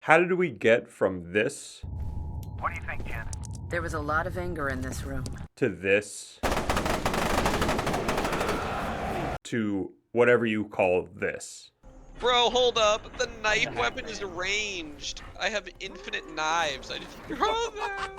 How did we get from this What do you think, Jen? There was a lot of anger in this room. to this to whatever you call this? Bro, hold up. The knife weapon is ranged. I have infinite knives. I just throw them.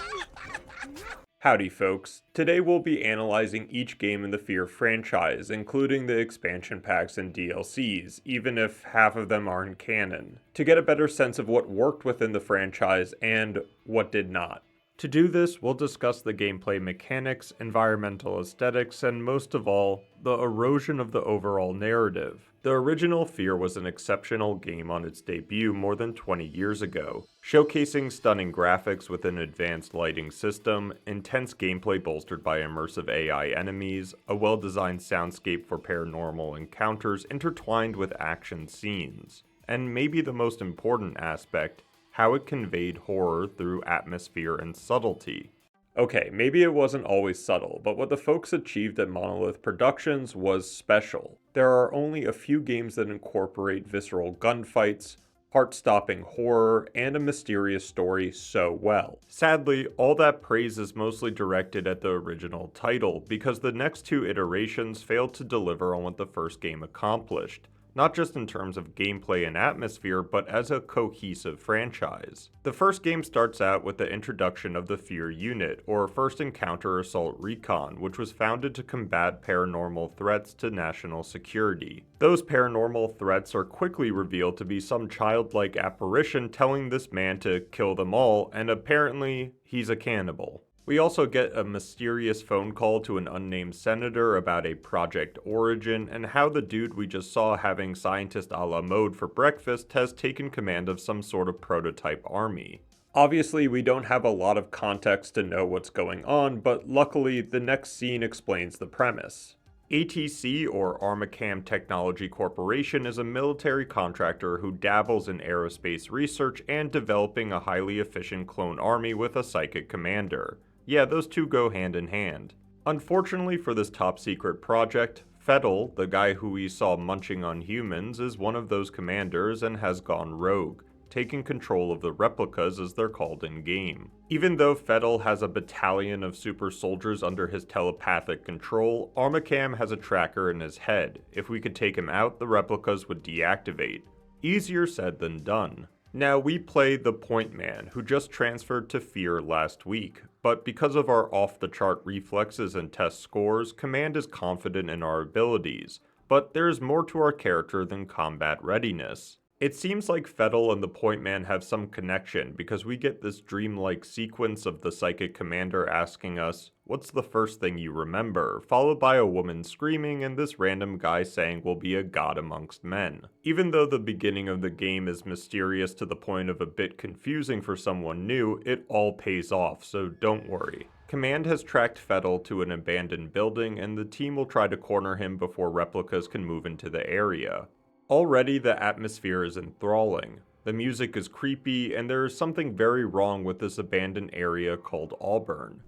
Howdy folks, today we'll be analyzing each game in the F.E.A.R franchise, including the expansion packs and DLCs, even if half of them aren't canon, to get a better sense of what worked within the franchise and what did not. To do this, we'll discuss the gameplay mechanics, environmental aesthetics, and most of all, the erosion of the overall narrative. The original F.E.A.R was an exceptional game on its debut more than 20 years ago, showcasing stunning graphics with an advanced lighting system, intense gameplay bolstered by immersive AI enemies, a well-designed soundscape for paranormal encounters intertwined with action scenes, and maybe the most important aspect, how it conveyed horror through atmosphere and subtlety. Okay, maybe it wasn't always subtle, but what the folks achieved at Monolith Productions was special. There are only a few games that incorporate visceral gunfights, heart-stopping horror, and a mysterious story so well. Sadly, all that praise is mostly directed at the original title, because the next two iterations failed to deliver on what the first game accomplished. Not just in terms of gameplay and atmosphere, but as a cohesive franchise. The first game starts out with the introduction of the F.E.A.R unit, or First Encounter Assault Recon, which was founded to combat paranormal threats to national security. Those paranormal threats are quickly revealed to be some childlike apparition telling this man to kill them all, and apparently, he's a cannibal. We also get a mysterious phone call to an unnamed senator about a Project Origin and how the dude we just saw having scientist a la mode for breakfast has taken command of some sort of prototype army. Obviously, we don't have a lot of context to know what's going on, but luckily the next scene explains the premise. ATC, or Armacam Technology Corporation, is a military contractor who dabbles in aerospace research and developing a highly efficient clone army with a psychic commander. Yeah, those two go hand in hand. Unfortunately for this top secret project, Fettel, the guy who we saw munching on humans, is one of those commanders and has gone rogue, taking control of the replicas as they're called in-game. Even though Fettel has a battalion of super soldiers under his telepathic control, Armacam has a tracker in his head. If we could take him out, the replicas would deactivate. Easier said than done. Now, we play the Point Man, who just transferred to F.E.A.R last week, but because of our off-the-chart reflexes and test scores, Command is confident in our abilities, but there is more to our character than combat readiness. It seems like Fettel and the Point Man have some connection because we get this dreamlike sequence of the psychic commander asking us, "What's the first thing you remember?" followed by a woman screaming and this random guy saying we'll be a god amongst men. Even though the beginning of the game is mysterious to the point of a bit confusing for someone new, it all pays off, so don't worry. Command has tracked Fettel to an abandoned building and the team will try to corner him before replicas can move into the area. Already the atmosphere is enthralling. The music is creepy, and there is something very wrong with this abandoned area called Auburn.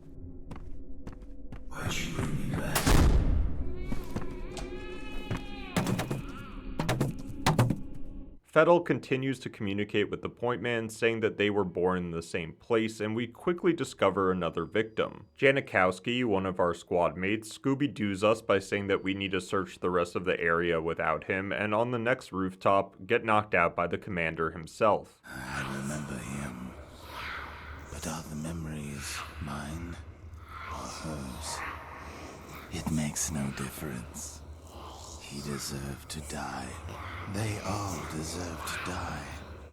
Why'd you bring me back? Fettel continues to communicate with the Point Man, saying that they were born in the same place, and we quickly discover another victim. Janikowski, one of our squad mates, Scooby-Doos us by saying that we need to search the rest of the area without him, and on the next rooftop, get knocked out by the commander himself. I remember him. But are the memories mine or hers? It makes no difference. He deserved to die. They all deserve to die.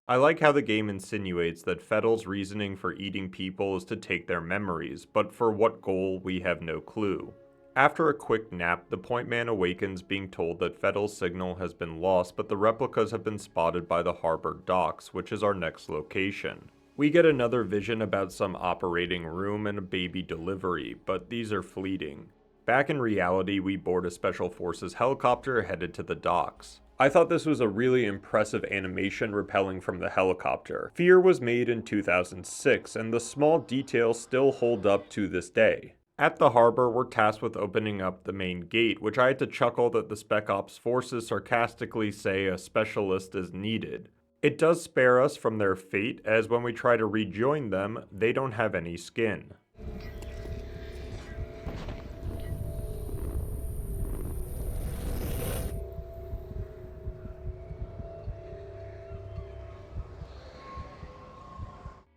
I like how the game insinuates that Fettel's reasoning for eating people is to take their memories, but for what goal we have no clue. After a quick nap, the Point Man awakens being told that Fettel's signal has been lost, but the replicas have been spotted by the harbor docks, which is our next location. We get another vision about some operating room and a baby delivery, but these are fleeting. Back in reality, we board a Special Forces helicopter headed to the docks. I thought this was a really impressive animation rappelling from the helicopter. F.E.A.R was made in 2006, and the small details still hold up to this day. At the harbor, we're tasked with opening up the main gate, which I had to chuckle that the Spec Ops forces sarcastically say a specialist is needed. It does spare us from their fate, as when we try to rejoin them, they don't have any skin.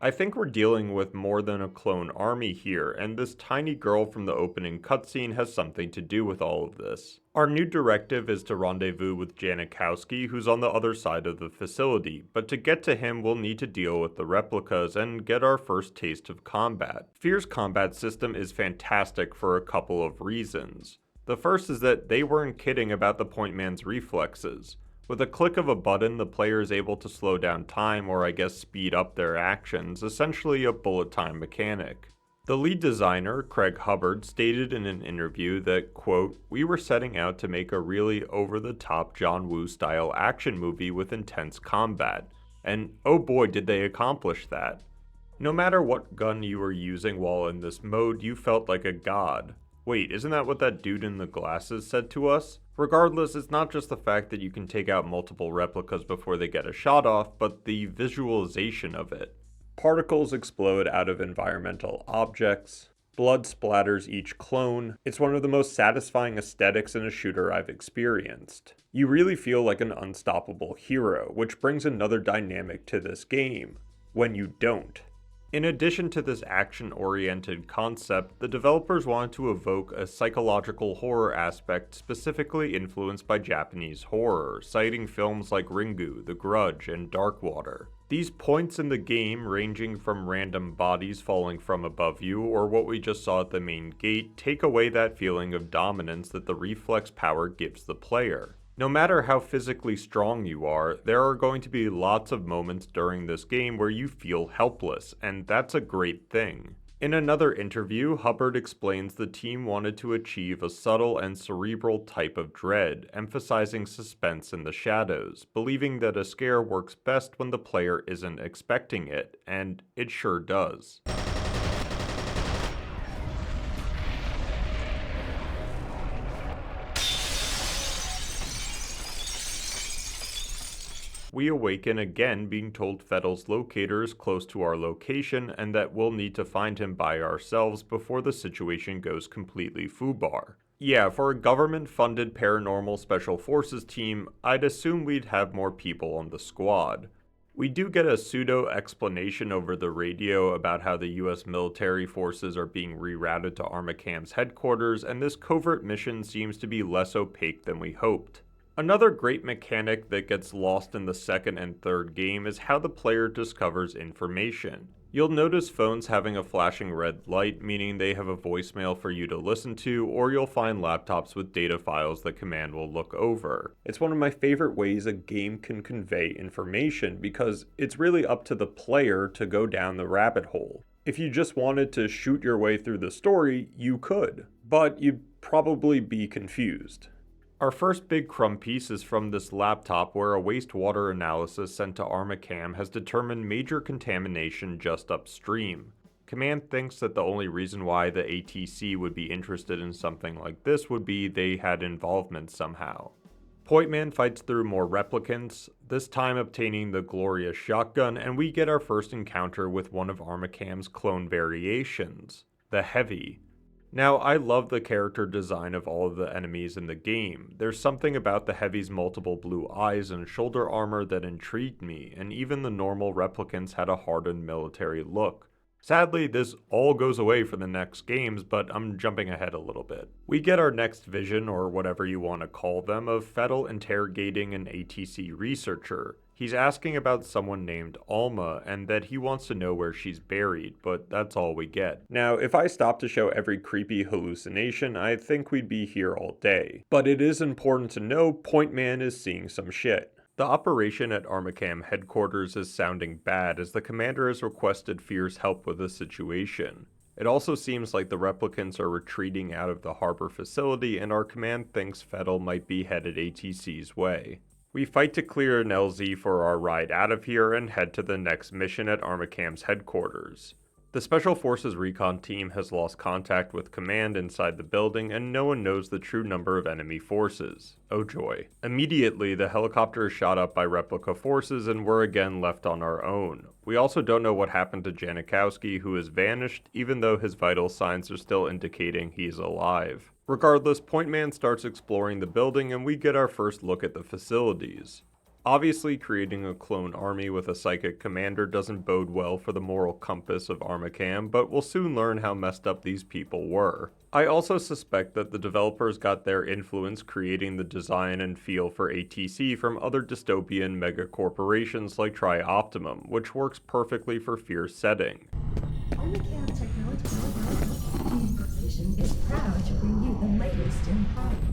I think we're dealing with more than a clone army here, and this tiny girl from the opening cutscene has something to do with all of this. Our new directive is to rendezvous with Janikowski, who's on the other side of the facility, but to get to him we'll need to deal with the replicas and get our first taste of combat. F.E.A.R's combat system is fantastic for a couple of reasons. The first is that they weren't kidding about the point man's reflexes. With a click of a button, the player is able to slow down time, or I guess speed up their actions, essentially a bullet time mechanic. The lead designer, Craig Hubbard, stated in an interview that, quote, "We were setting out to make a really over-the-top John Woo-style action movie with intense combat, and oh boy did they accomplish that. No matter what gun you were using while in this mode, you felt like a god." Wait, isn't that what that dude in the glasses said to us? Regardless, it's not just the fact that you can take out multiple replicas before they get a shot off, but the visualization of it. Particles explode out of environmental objects. Blood splatters each clone. It's one of the most satisfying aesthetics in a shooter I've experienced. You really feel like an unstoppable hero, which brings another dynamic to this game. When you don't. In addition to this action-oriented concept, the developers wanted to evoke a psychological horror aspect specifically influenced by Japanese horror, citing films like Ringu, The Grudge, and Darkwater. These points in the game, ranging from random bodies falling from above you or what we just saw at the main gate, take away that feeling of dominance that the reflex power gives the player. No matter how physically strong you are, there are going to be lots of moments during this game where you feel helpless, and that's a great thing. In another interview, Hubbard explains the team wanted to achieve a subtle and cerebral type of dread, emphasizing suspense in the shadows, believing that a scare works best when the player isn't expecting it, and it sure does. We awaken again being told Fettel's locator is close to our location and that we'll need to find him by ourselves before the situation goes completely foobar. Yeah, for a government-funded paranormal special forces team, I'd assume we'd have more people on the squad. We do get a pseudo-explanation over the radio about how the US military forces are being rerouted to Armacam's headquarters, and this covert mission seems to be less opaque than we hoped. Another great mechanic that gets lost in the second and third game is how the player discovers information. You'll notice phones having a flashing red light, meaning they have a voicemail for you to listen to, or you'll find laptops with data files that command will look over. It's one of my favorite ways a game can convey information because it's really up to the player to go down the rabbit hole. If you just wanted to shoot your way through the story, you could, but you'd probably be confused. Our first big crumb piece is from this laptop where a wastewater analysis sent to Armacam has determined major contamination just upstream. Command thinks that the only reason why the ATC would be interested in something like this would be they had involvement somehow. Pointman fights through more replicants, this time obtaining the glorious shotgun, and we get our first encounter with one of Armacam's clone variations, the Heavy. Now, I love the character design of all of the enemies in the game. There's something about the Heavy's multiple blue eyes and shoulder armor that intrigued me, and even the normal replicants had a hardened military look. Sadly, this all goes away for the next games, but I'm jumping ahead a little bit. We get our next vision, or whatever you want to call them, of Fettel interrogating an ATC researcher. He's asking about someone named Alma, and that he wants to know where she's buried, but that's all we get. Now, if I stopped to show every creepy hallucination, I think we'd be here all day. But it is important to know Pointman is seeing some shit. The operation at Armacam headquarters is sounding bad as the commander has requested F.E.A.R's help with the situation. It also seems like the replicants are retreating out of the harbor facility and our command thinks Fettel might be headed ATC's way. We fight to clear an LZ for our ride out of here and head to the next mission at Armacam's headquarters. The Special Forces recon team has lost contact with command inside the building, and no one knows the true number of enemy forces. Oh joy. Immediately, the helicopter is shot up by replica forces and we're again left on our own. We also don't know what happened to Janikowski, who has vanished, even though his vital signs are still indicating he's alive. Regardless, Point Man starts exploring the building and we get our first look at the facilities. Obviously, creating a clone army with a psychic commander doesn't bode well for the moral compass of Armacam, but we'll soon learn how messed up these people were. I also suspect that the developers got their influence creating the design and feel for ATC from other dystopian megacorporations like Tri-Optimum, which works perfectly for F.E.A.R's setting. Armacam Technology Corporation is proud to bring you the latest in hardware.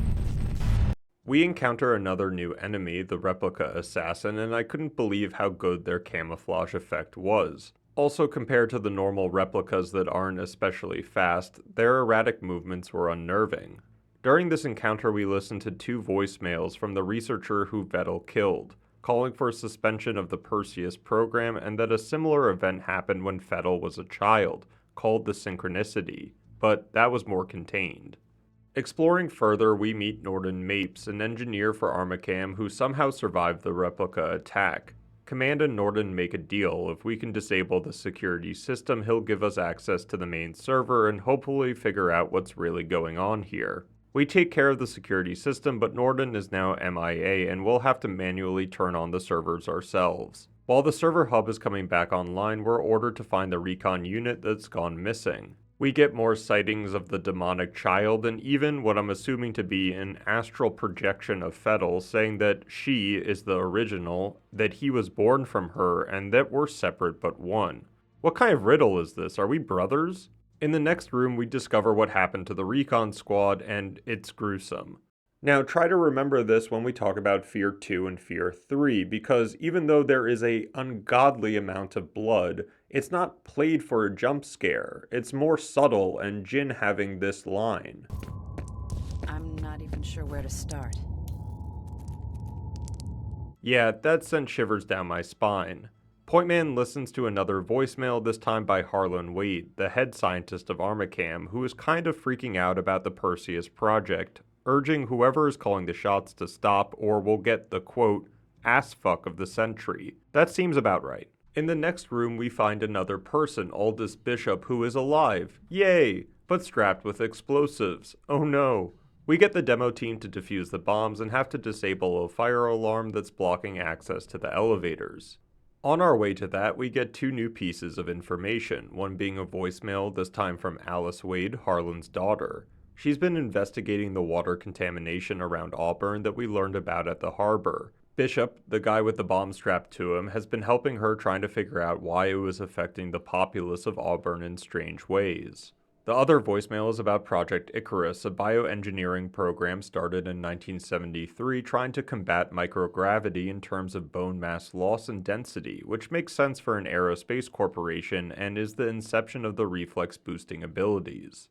We encounter another new enemy, the replica assassin, and I couldn't believe how good their camouflage effect was. Also, compared to the normal replicas that aren't especially fast, their erratic movements were unnerving. During this encounter, we listened to 2 voicemails from the researcher who Fettel killed, calling for a suspension of the Perseus program and that a similar event happened when Fettel was a child, called the Synchronicity, but that was more contained. Exploring further, we meet Norden Mapes, an engineer for Armacam who somehow survived the replica attack. Command and Norden make a deal. If we can disable the security system, he'll give us access to the main server and hopefully figure out what's really going on here. We take care of the security system, but Norden is now MIA and we'll have to manually turn on the servers ourselves. While the server hub is coming back online, we're ordered to find the recon unit that's gone missing. We get more sightings of the demonic child and even what I'm assuming to be an astral projection of Fettel saying that she is the original, that he was born from her, and that we're separate but one. What kind of riddle is this? Are we brothers? In the next room, we discover what happened to the recon squad, and it's gruesome. Now, try to remember this when we talk about F.E.A.R 2 and F.E.A.R 3, because even though there is an ungodly amount of blood, it's not played for a jump scare. It's more subtle, and Jin having this line. I'm not even sure where to start. Yeah, that sent shivers down my spine. Point Man listens to another voicemail, this time by Harlan Wade, the head scientist of Armacam, who is kind of freaking out about the Perseus project, urging whoever is calling the shots to stop or we'll get the, quote, ass fuck of the century. That seems about right. In the next room, we find another person, Aldous Bishop, who is alive. Yay! But strapped with explosives. Oh no. We get the demo team to defuse the bombs and have to disable a fire alarm that's blocking access to the elevators. On our way to that, we get 2 new pieces of information, one being a voicemail, this time from Alice Wade, Harlan's daughter. She's been investigating the water contamination around Auburn that we learned about at the harbor. Bishop, the guy with the bomb strapped to him, has been helping her trying to figure out why it was affecting the populace of Auburn in strange ways. The other voicemail is about Project Icarus, a bioengineering program started in 1973 trying to combat microgravity in terms of bone mass loss and density, which makes sense for an aerospace corporation and is the inception of the reflex boosting abilities.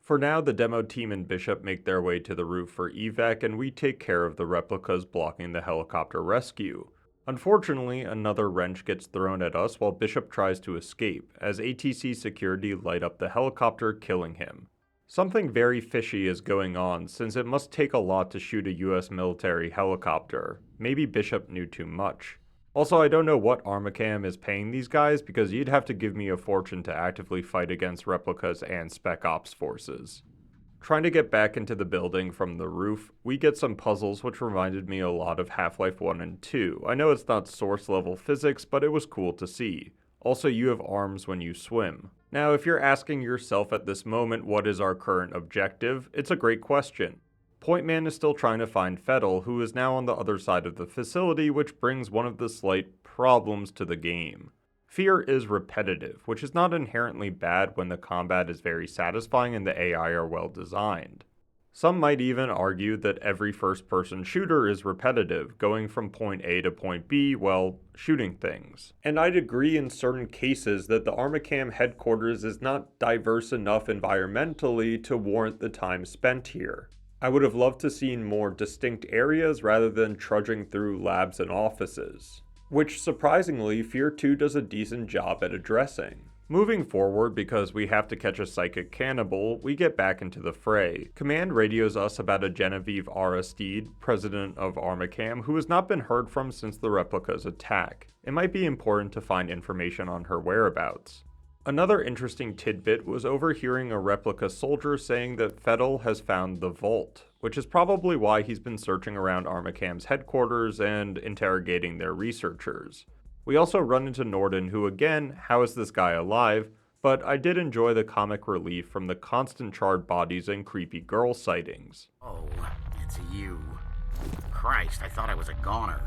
For now, the demo team and Bishop make their way to the roof for evac, and we take care of the replicas blocking the helicopter rescue. Unfortunately, another wrench gets thrown at us while Bishop tries to escape, as ATC security light up the helicopter, killing him. Something very fishy is going on, since it must take a lot to shoot a US military helicopter. Maybe Bishop knew too much. Also, I don't know what Armacam is paying these guys, because you'd have to give me a fortune to actively fight against replicas and Spec Ops forces. Trying to get back into the building from the roof, we get some puzzles which reminded me a lot of Half-Life 1 and 2. I know it's not source-level physics, but it was cool to see. Also, you have arms when you swim. Now, if you're asking yourself at this moment what is our current objective, it's a great question. Point Man is still trying to find Fettel, who is now on the other side of the facility, which brings one of the slight problems to the game. F.E.A.R is repetitive, which is not inherently bad when the combat is very satisfying and the AI are well designed. Some might even argue that every first-person shooter is repetitive, going from point A to point B while shooting things. And I'd agree in certain cases that the Armacam headquarters is not diverse enough environmentally to warrant the time spent here. I would have loved to see more distinct areas rather than trudging through labs and offices, which surprisingly F.E.A.R 2 does a decent job at addressing. Moving forward, because we have to catch a psychic cannibal, we get back into the fray. Command radios us about a Genevieve Aristide, president of Armacam, who has not been heard from since the replica's attack. It might be important to find information on her whereabouts. Another interesting tidbit was overhearing a replica soldier saying that Fettel has found the vault, which is probably why he's been searching around Armacam's headquarters and interrogating their researchers. We also run into Norden, who again, how is this guy alive? But I did enjoy the comic relief from the constant charred bodies and creepy girl sightings. Oh, it's you. Christ, I thought I was a goner.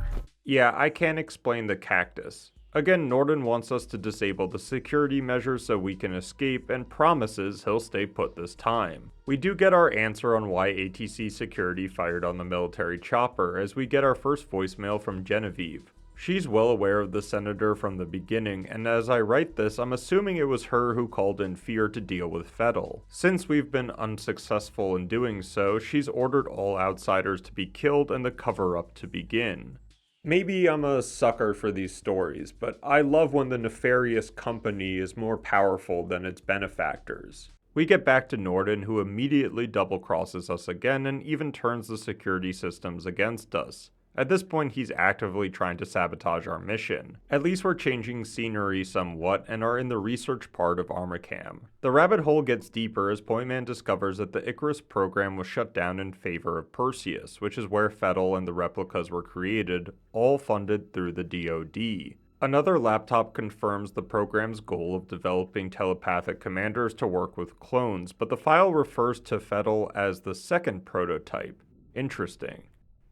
Yeah, I can't explain the cactus. Again, Norden wants us to disable the security measures so we can escape and promises he'll stay put this time. We do get our answer on why ATC security fired on the military chopper as we get our first voicemail from Genevieve. She's well aware of the senator from the beginning, and as I write this, I'm assuming it was her who called in F.E.A.R to deal with Fettel. Since we've been unsuccessful in doing so, she's ordered all outsiders to be killed and the cover-up to begin. Maybe I'm a sucker for these stories, but I love when the nefarious company is more powerful than its benefactors. We get back to Norden, who immediately double-crosses us again and even turns the security systems against us. At this point, he's actively trying to sabotage our mission. At least we're changing scenery somewhat and are in the research part of Armacam. The rabbit hole gets deeper as Pointman discovers that the Icarus program was shut down in favor of Perseus, which is where Fettel and the replicas were created, all funded through the DoD. Another laptop confirms the program's goal of developing telepathic commanders to work with clones, but the file refers to Fettel as the second prototype. Interesting.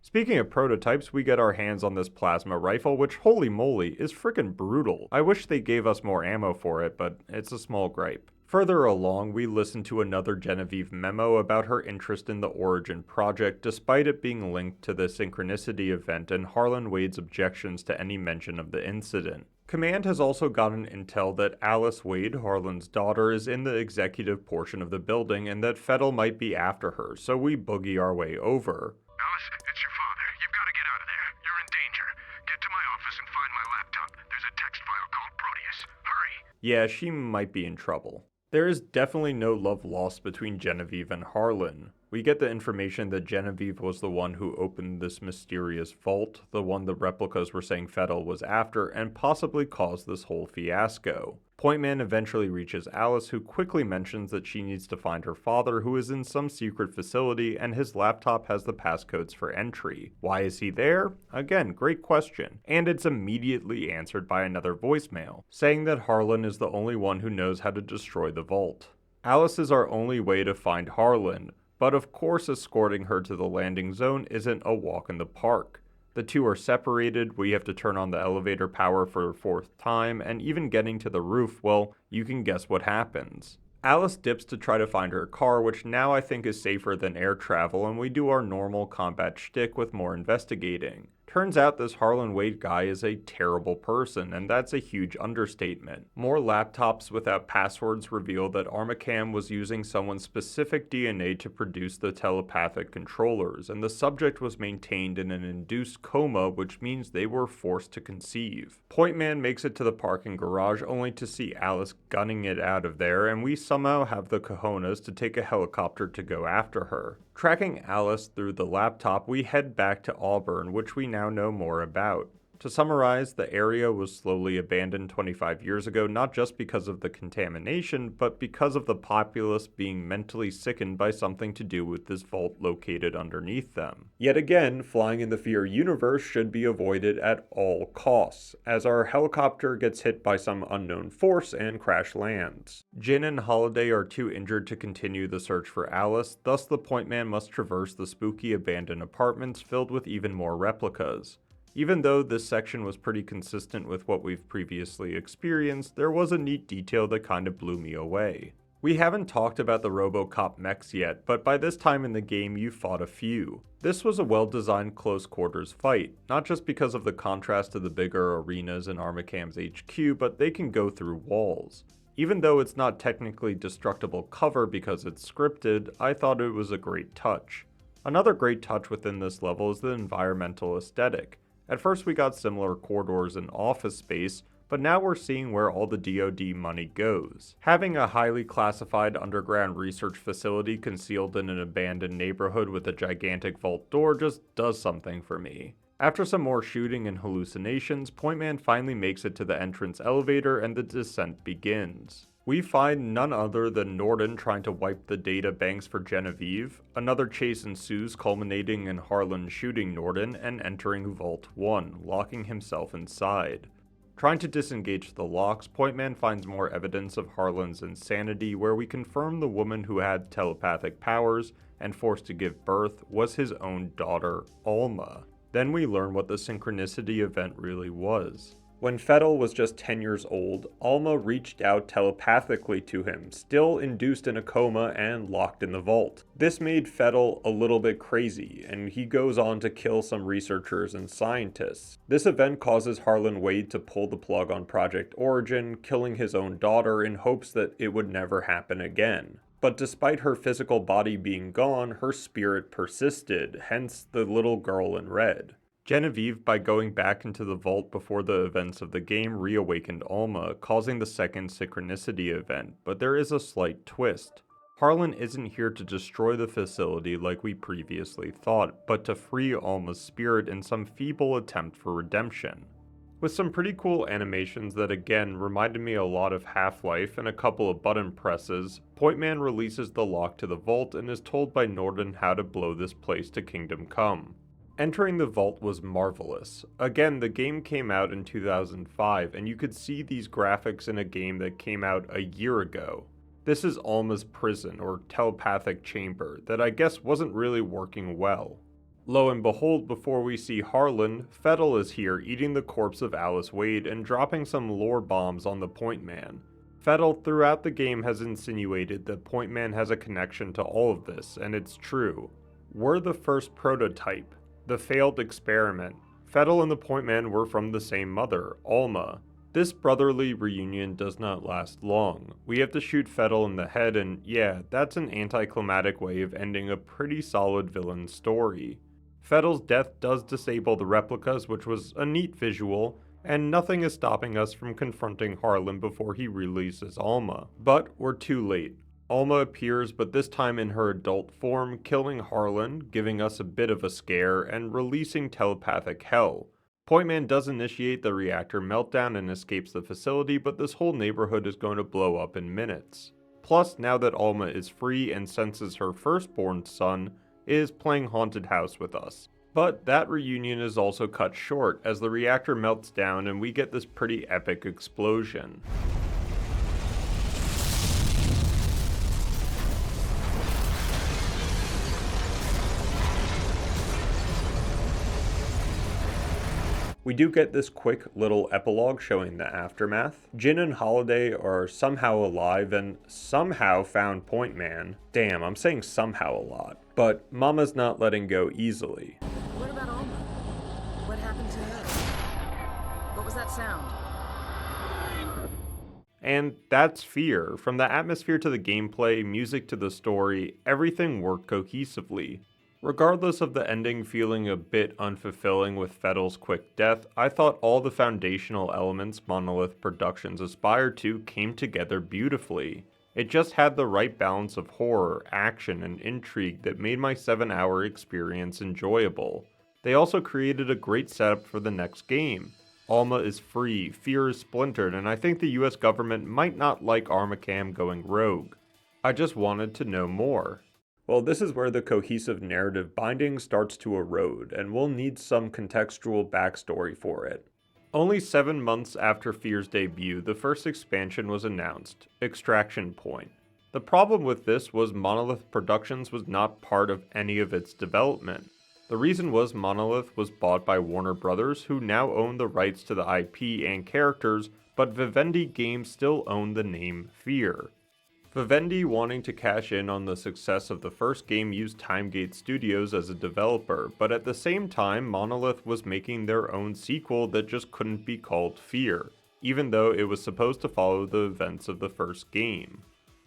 Speaking of prototypes, we get our hands on this plasma rifle, which, holy moly, is frickin' brutal. I wish they gave us more ammo for it, but it's a small gripe. Further along, we listen to another Genevieve memo about her interest in the Origin project, despite it being linked to the Synchronicity event and Harlan Wade's objections to any mention of the incident. Command has also gotten intel that Alice Wade, Harlan's daughter, is in the executive portion of the building and that Fettel might be after her, so we boogie our way over. Alice, it's your father. You've got to get out of there. You're in danger. Get to my office and find my laptop. There's a text file called Proteus. Hurry. Yeah, she might be in trouble. There is definitely no love lost between Genevieve and Harlan. We get the information that Genevieve was the one who opened this mysterious vault, the one the replicas were saying Fettel was after, and possibly caused this whole fiasco. Pointman eventually reaches Alice, who quickly mentions that she needs to find her father, who is in some secret facility, and his laptop has the passcodes for entry. Why is he there? Again, great question. And it's immediately answered by another voicemail, saying that Harlan is the only one who knows how to destroy the vault. Alice is our only way to find Harlan, but of course escorting her to the landing zone isn't a walk in the park. The two are separated, we have to turn on the elevator power for a fourth time, and even getting to the roof, well, you can guess what happens. Alice dips to try to find her car, which now I think is safer than air travel, and we do our normal combat shtick with more investigating. Turns out this Harlan Wade guy is a terrible person, and that's a huge understatement. More laptops without passwords reveal that Armacam was using someone's specific DNA to produce the telepathic controllers, and the subject was maintained in an induced coma, which means they were forced to conceive. Pointman makes it to the parking garage only to see Alice gunning it out of there, and we somehow have the cojones to take a helicopter to go after her. Tracking Alice through the laptop, we head back to Auburn, which we now know more about. To summarize, the area was slowly abandoned 25 years ago, not just because of the contamination, but because of the populace being mentally sickened by something to do with this vault located underneath them. Yet again, flying in the F.E.A.R universe should be avoided at all costs, as our helicopter gets hit by some unknown force and crash lands. Jin and Holiday are too injured to continue the search for Alice, thus the Pointman must traverse the spooky abandoned apartments filled with even more replicas. Even though this section was pretty consistent with what we've previously experienced, there was a neat detail that kind of blew me away. We haven't talked about the RoboCop mechs yet, but by this time in the game you fought a few. This was a well-designed close quarters fight, not just because of the contrast to the bigger arenas in Armacam's HQ, but they can go through walls. Even though it's not technically destructible cover because it's scripted, I thought it was a great touch. Another great touch within this level is the environmental aesthetic. At first we got similar corridors in Office Space, but now we're seeing where all the DoD money goes. Having a highly classified underground research facility concealed in an abandoned neighborhood with a gigantic vault door just does something for me. After some more shooting and hallucinations, Point Man finally makes it to the entrance elevator and the descent begins. We find none other than Norden trying to wipe the data banks for Genevieve. Another chase ensues, culminating in Harlan shooting Norden and entering Vault 1, locking himself inside. Trying to disengage the locks, Point Man finds more evidence of Harlan's insanity, where we confirm the woman who had telepathic powers and forced to give birth was his own daughter, Alma. Then we learn what the synchronicity event really was. When Fettel was just 10 years old, Alma reached out telepathically to him, still induced in a coma and locked in the vault. This made Fettel a little bit crazy, and he goes on to kill some researchers and scientists. This event causes Harlan Wade to pull the plug on Project Origin, killing his own daughter in hopes that it would never happen again. But despite her physical body being gone, her spirit persisted, hence the little girl in red. Genevieve, by going back into the vault before the events of the game, reawakened Alma, causing the second synchronicity event, but there is a slight twist. Harlan isn't here to destroy the facility like we previously thought, but to free Alma's spirit in some feeble attempt for redemption. With some pretty cool animations that again reminded me a lot of Half-Life and a couple of button presses, Point Man releases the lock to the vault and is told by Norden how to blow this place to Kingdom Come. Entering the vault was marvelous. Again, the game came out in 2005, and you could see these graphics in a game that came out a year ago. This is Alma's prison, or telepathic chamber, that I guess wasn't really working well. Lo and behold, before we see Harlan, Fettel is here eating the corpse of Alice Wade and dropping some lore bombs on the Point Man. Fettel throughout the game has insinuated that Point Man has a connection to all of this, and it's true. We're the first prototype. The failed experiment. Fettel and the Point Man were from the same mother, Alma. This brotherly reunion does not last long. We have to shoot Fettel in the head, and yeah, that's an anticlimactic way of ending a pretty solid villain story. Fettel's death does disable the replicas, which was a neat visual, and nothing is stopping us from confronting Harlan before he releases Alma. But we're too late. Alma appears, but this time in her adult form, killing Harlan, giving us a bit of a scare, and releasing telepathic hell. Point Man does initiate the reactor meltdown and escapes the facility, but this whole neighborhood is going to blow up in minutes. Plus, now that Alma is free and senses her firstborn son is playing Haunted House with us. But that reunion is also cut short as the reactor melts down and we get this pretty epic explosion. We do get this quick little epilogue showing the aftermath. Jin and Holiday are somehow alive and somehow found Point Man. Damn, I'm saying somehow a lot. But Mama's not letting go easily. What about Alma? What happened to her? What was that sound? And that's F.E.A.R. From the atmosphere to the gameplay, music to the story, everything worked cohesively. Regardless of the ending feeling a bit unfulfilling with Fettel's quick death, I thought all the foundational elements Monolith Productions aspired to came together beautifully. It just had the right balance of horror, action, and intrigue that made my 7-hour experience enjoyable. They also created a great setup for the next game. Alma is free, F.E.A.R. is splintered, and I think the US government might not like Armacam going rogue. I just wanted to know more. Well, this is where the cohesive narrative binding starts to erode, and we'll need some contextual backstory for it. Only 7 months after F.E.A.R.'s debut, the first expansion was announced, Extraction Point. The problem with this was Monolith Productions was not part of any of its development. The reason was Monolith was bought by Warner Brothers, who now own the rights to the IP and characters, but Vivendi Games still owned the name F.E.A.R. Vivendi, wanting to cash in on the success of the first game, used Timegate Studios as a developer, but at the same time, Monolith was making their own sequel that just couldn't be called F.E.A.R., even though it was supposed to follow the events of the first game.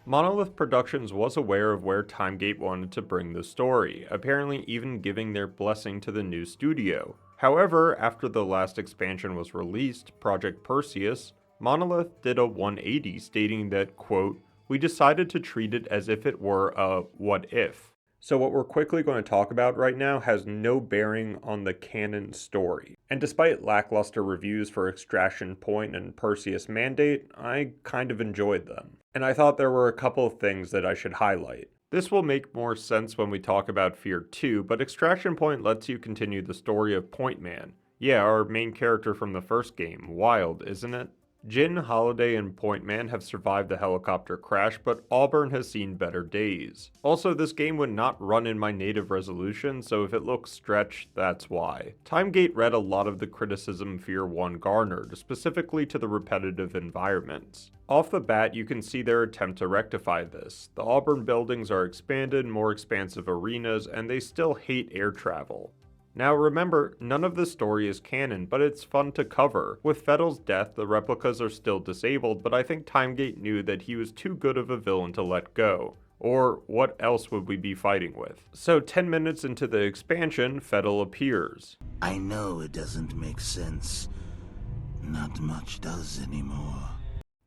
Monolith Productions was aware of where Timegate wanted to bring the story, apparently even giving their blessing to the new studio. However, after the last expansion was released, Project Perseus, Monolith did a 180 stating that, quote, "We decided to treat it as if it were a what if." So what we're quickly going to talk about right now has no bearing on the canon story. And despite lackluster reviews for Extraction Point and Perseus Mandate, I kind of enjoyed them. And I thought there were a couple of things that I should highlight. This will make more sense when we talk about F.E.A.R 2, but Extraction Point lets you continue the story of Point Man. Yeah, our main character from the first game. Wild, isn't it? Jin, Holiday, and Point Man have survived the helicopter crash, but Auburn has seen better days. Also, this game would not run in my native resolution, so if it looks stretched, that's why. Timegate read a lot of the criticism F.E.A.R 1 garnered, specifically to the repetitive environments. Off the bat, you can see their attempt to rectify this. The Auburn buildings are expanded, more expansive arenas, and they still hate air travel. Now remember, none of this story is canon, but it's fun to cover. With Fettel's death, the replicas are still disabled, but I think Timegate knew that he was too good of a villain to let go. Or what else would we be fighting with? So 10 minutes into the expansion, Fettel appears. I know it doesn't make sense. Not much does anymore.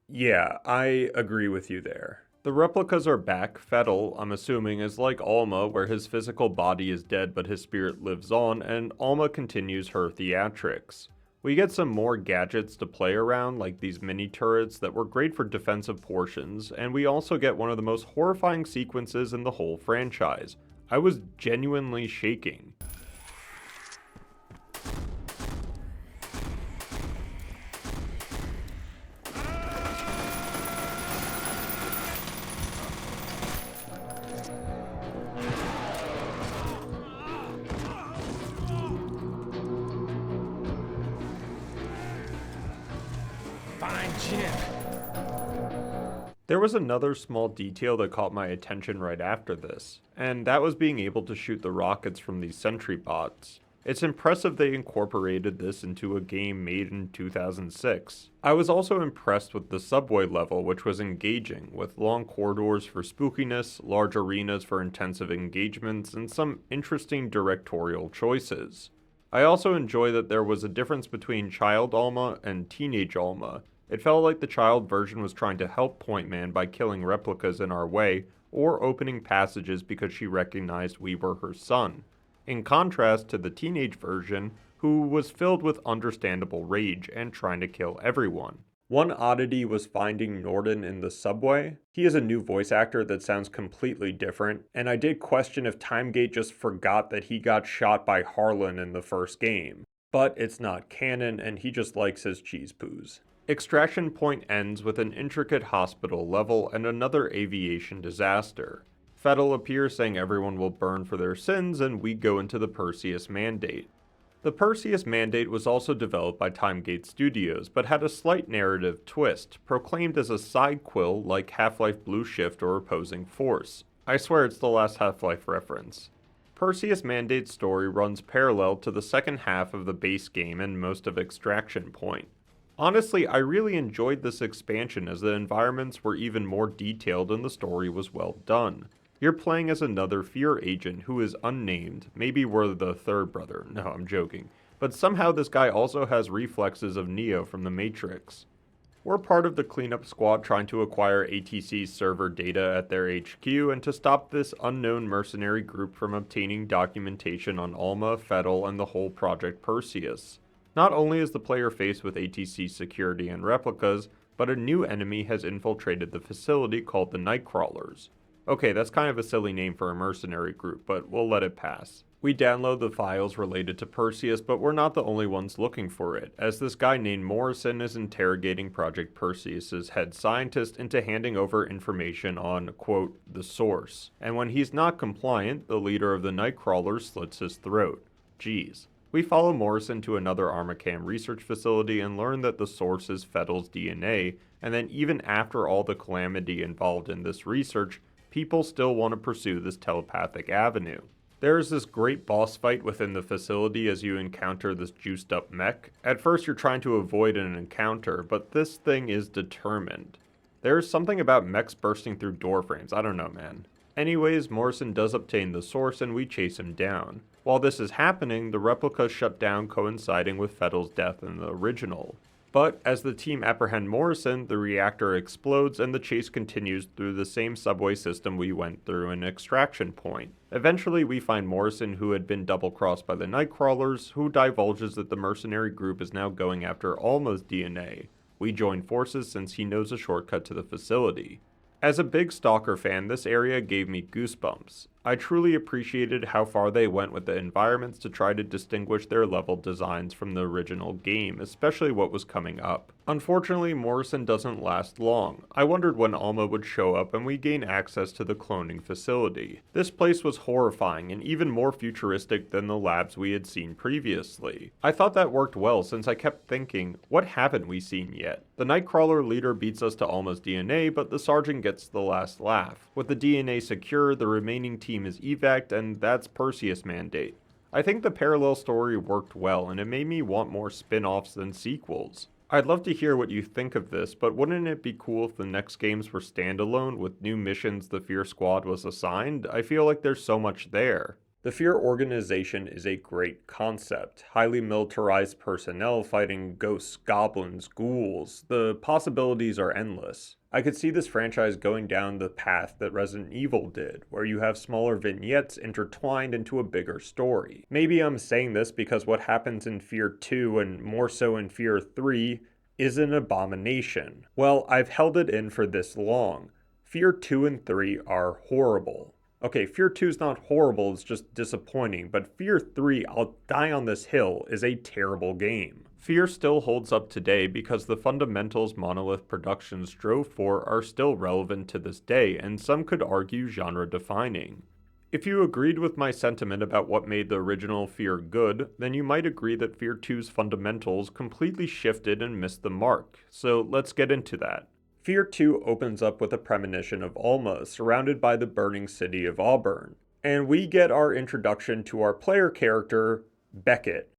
Yeah, I agree with you there. The replicas are back. Fettel, I'm assuming, is like Alma, where his physical body is dead but his spirit lives on, and Alma continues her theatrics. We get some more gadgets to play around, like these mini turrets that were great for defensive portions, and we also get one of the most horrifying sequences in the whole franchise. I was genuinely shaking. Fine chip. There was another small detail that caught my attention right after this, and that was being able to shoot the rockets from these sentry bots. It's impressive they incorporated this into a game made in 2006. I was also impressed with the subway level, which was engaging, with long corridors for spookiness, large arenas for intensive engagements, and some interesting directorial choices. I also enjoy that there was a difference between child Alma and teenage Alma. It felt like the child version was trying to help Point Man by killing replicas in our way, or opening passages because she recognized we were her son. In contrast to the teenage version, who was filled with understandable rage and trying to kill everyone. One oddity was finding Norden in the subway. He is a new voice actor that sounds completely different, and I did question if Timegate just forgot that he got shot by Harlan in the first game. But it's not canon, and he just likes his cheese poos. Extraction Point ends with an intricate hospital level and another aviation disaster. Fettel appears saying everyone will burn for their sins, and we go into the Perseus Mandate. The Perseus Mandate was also developed by Timegate Studios, but had a slight narrative twist, proclaimed as a side quill like Half-Life Blue Shift or Opposing Force. I swear it's the last Half-Life reference. Perseus Mandate's story runs parallel to the second half of the base game and most of Extraction Point. Honestly, I really enjoyed this expansion as the environments were even more detailed and the story was well done. You're playing as another F.E.A.R agent who is unnamed, maybe we're the third brother, no I'm joking, but somehow this guy also has reflexes of Neo from the Matrix. We're part of the cleanup squad trying to acquire ATC's server data at their HQ and to stop this unknown mercenary group from obtaining documentation on Alma, Fettel, and the whole Project Perseus. Not only is the player faced with ATC security and replicas, but a new enemy has infiltrated the facility called the Nightcrawlers. Okay, that's kind of a silly name for a mercenary group, but we'll let it pass. We download the files related to Perseus, but we're not the only ones looking for it, as this guy named Morrison is interrogating Project Perseus's head scientist into handing over information on, quote, the source. And when he's not compliant, the leader of the Nightcrawlers slits his throat. Jeez. We follow Morrison to another Armacam research facility and learn that the source is Fettel's DNA, and then even after all the calamity involved in this research, people still want to pursue this telepathic avenue. There is this great boss fight within the facility as you encounter this juiced up mech. At first you're trying to avoid an encounter, but this thing is determined. There is something about mechs bursting through door frames, I don't know man. Anyways, Morrison does obtain the source and we chase him down. While this is happening, the replicas shut down coinciding with Fettel's death in the original. But as the team apprehend Morrison, the reactor explodes and the chase continues through the same subway system we went through in Extraction Point. Eventually we find Morrison, who had been double-crossed by the Nightcrawlers, who divulges that the mercenary group is now going after Alma's DNA. We join forces since he knows a shortcut to the facility. As a big Stalker fan, this area gave me goosebumps. I truly appreciated how far they went with the environments to try to distinguish their level designs from the original game, especially what was coming up. Unfortunately, Morrison doesn't last long. I wondered when Alma would show up and we gain access to the cloning facility. This place was horrifying and even more futuristic than the labs we had seen previously. I thought that worked well since I kept thinking, what haven't we seen yet? The Nightcrawler leader beats us to Alma's DNA, but the sergeant gets the last laugh. With the DNA secure, the remaining team is evac'd, and that's Perseus' mandate. I think the parallel story worked well, and it made me want more spin-offs than sequels. I'd love to hear what you think of this, but wouldn't it be cool if the next games were standalone with new missions the F.E.A.R squad was assigned? I feel like there's so much there. The F.E.A.R organization is a great concept. Highly militarized personnel fighting ghosts, goblins, ghouls. The possibilities are endless. I could see this franchise going down the path that Resident Evil did, where you have smaller vignettes intertwined into a bigger story. Maybe I'm saying this because what happens in F.E.A.R 2 and more so in F.E.A.R 3 is an abomination. Well, I've held it in for this long. F.E.A.R 2 and 3 are horrible. Okay, F.E.A.R 2 is not horrible, it's just disappointing, but F.E.A.R 3, I'll die on this hill, is a terrible game. F.E.A.R still holds up today because the fundamentals Monolith Productions drove for are still relevant to this day, and some could argue genre-defining. If you agreed with my sentiment about what made the original F.E.A.R good, then you might agree that F.E.A.R 2's fundamentals completely shifted and missed the mark, so let's get into that. F.E.A.R 2 opens up with a premonition of Alma, surrounded by the burning city of Auburn, and we get our introduction to our player character, Beckett.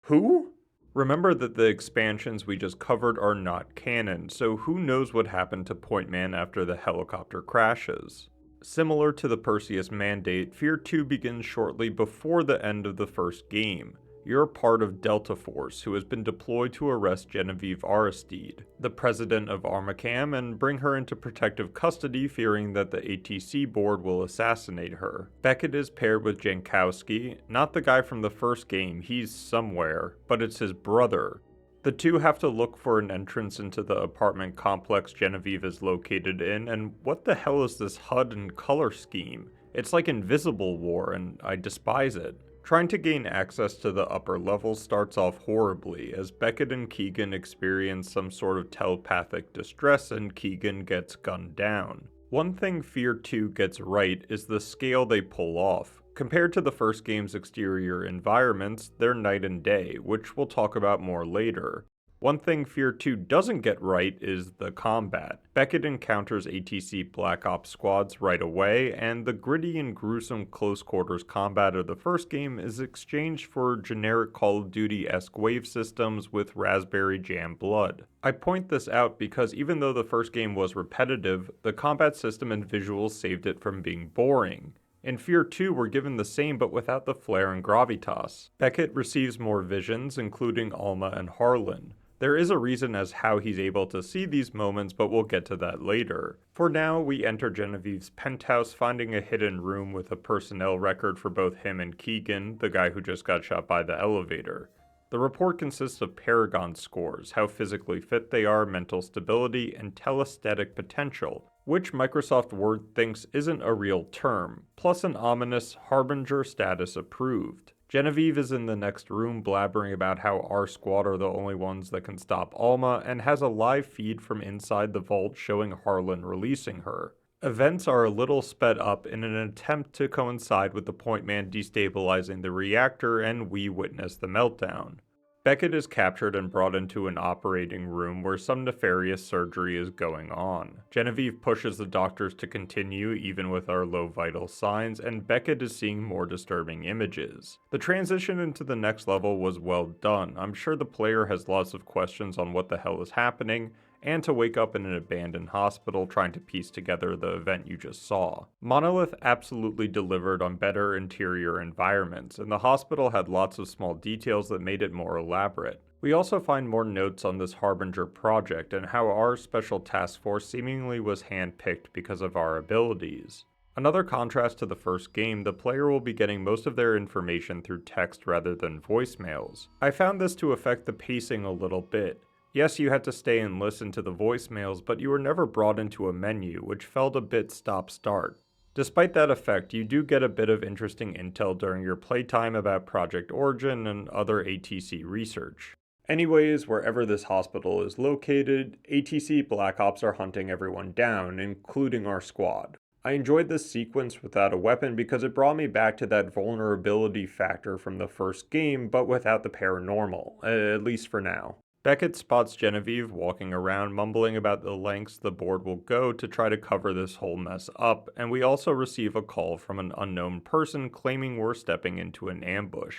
Who? Remember that the expansions we just covered are not canon, so who knows what happened to Point Man after the helicopter crashes. Similar to the Perseus mandate, F.E.A.R 2 begins shortly before the end of the first game. You're part of Delta Force, who has been deployed to arrest Genevieve Aristide, the president of Armacam, and bring her into protective custody, fearing that the ATC board will assassinate her. Beckett is paired with Jankowski, not the guy from the first game, he's somewhere, but it's his brother. The two have to look for an entrance into the apartment complex Genevieve is located in, and what the hell is this HUD and color scheme? It's like Invisible War, and I despise it. Trying to gain access to the upper levels starts off horribly, as Beckett and Keegan experience some sort of telepathic distress and Keegan gets gunned down. One thing F.E.A.R 2 gets right is the scale they pull off. Compared to the first game's exterior environments, they're night and day, which we'll talk about more later. One thing F.E.A.R 2 doesn't get right is the combat. Beckett encounters ATC Black Ops squads right away, and the gritty and gruesome close quarters combat of the first game is exchanged for generic Call of Duty-esque wave systems with raspberry jam blood. I point this out because even though the first game was repetitive, the combat system and visuals saved it from being boring. In F.E.A.R 2, we're given the same but without the flair and gravitas. Beckett receives more visions, including Alma and Harlan. There is a reason as how he's able to see these moments, but we'll get to that later. For now, we enter Genevieve's penthouse, finding a hidden room with a personnel record for both him and Keegan, the guy who just got shot by the elevator. The report consists of Paragon scores, how physically fit they are, mental stability, and telesthetic potential, which Microsoft Word thinks isn't a real term, plus an ominous Harbinger status approved. Genevieve is in the next room blabbering about how our squad are the only ones that can stop Alma, and has a live feed from inside the vault showing Harlan releasing her. Events are a little sped up in an attempt to coincide with the Point Man destabilizing the reactor, and we witness the meltdown. Beckett is captured and brought into an operating room where some nefarious surgery is going on. Genevieve pushes the doctors to continue even with our low vital signs, and Beckett is seeing more disturbing images. The transition into the next level was well done. I'm sure the player has lots of questions on what the hell is happening, and to wake up in an abandoned hospital trying to piece together the event you just saw. Monolith absolutely delivered on better interior environments, and the hospital had lots of small details that made it more elaborate. We also find more notes on this Harbinger project and how our special task force seemingly was handpicked because of our abilities. Another contrast to the first game, the player will be getting most of their information through text rather than voicemails. I found this to affect the pacing a little bit. Yes, you had to stay and listen to the voicemails, but you were never brought into a menu, which felt a bit stop-start. Despite that effect, you do get a bit of interesting intel during your playtime about Project Origin and other ATC research. Anyways, wherever this hospital is located, ATC Black Ops are hunting everyone down, including our squad. I enjoyed this sequence without a weapon because it brought me back to that vulnerability factor from the first game, but without the paranormal, at least for now. Beckett spots Genevieve walking around mumbling about the lengths the board will go to try to cover this whole mess up, and we also receive a call from an unknown person claiming we're stepping into an ambush.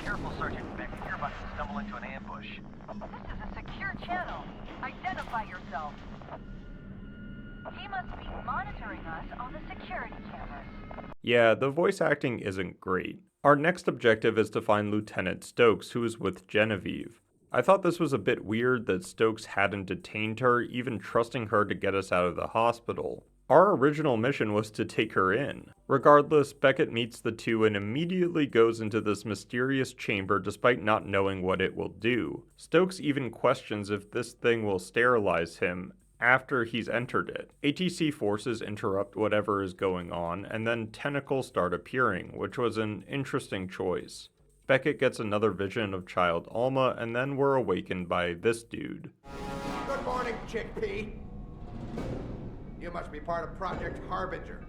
Careful, Sergeant Beckett. You're about to stumble into an ambush. This is a secure channel. Identify yourself. He must be monitoring us on the security cameras. Yeah, the voice acting isn't great. Our next objective is to find Lieutenant Stokes, who is with Genevieve. I thought this was a bit weird that Stokes hadn't detained her, even trusting her to get us out of the hospital. Our original mission was to take her in. Regardless, Beckett meets the two and immediately goes into this mysterious chamber despite not knowing what it will do. Stokes even questions if this thing will sterilize him after he's entered it. ATC forces interrupt whatever is going on, and then tentacles start appearing, which was an interesting choice. Beckett gets another vision of child Alma, and then we're awakened by this dude. Good morning, Chickpea. You must be part of Project Harbinger.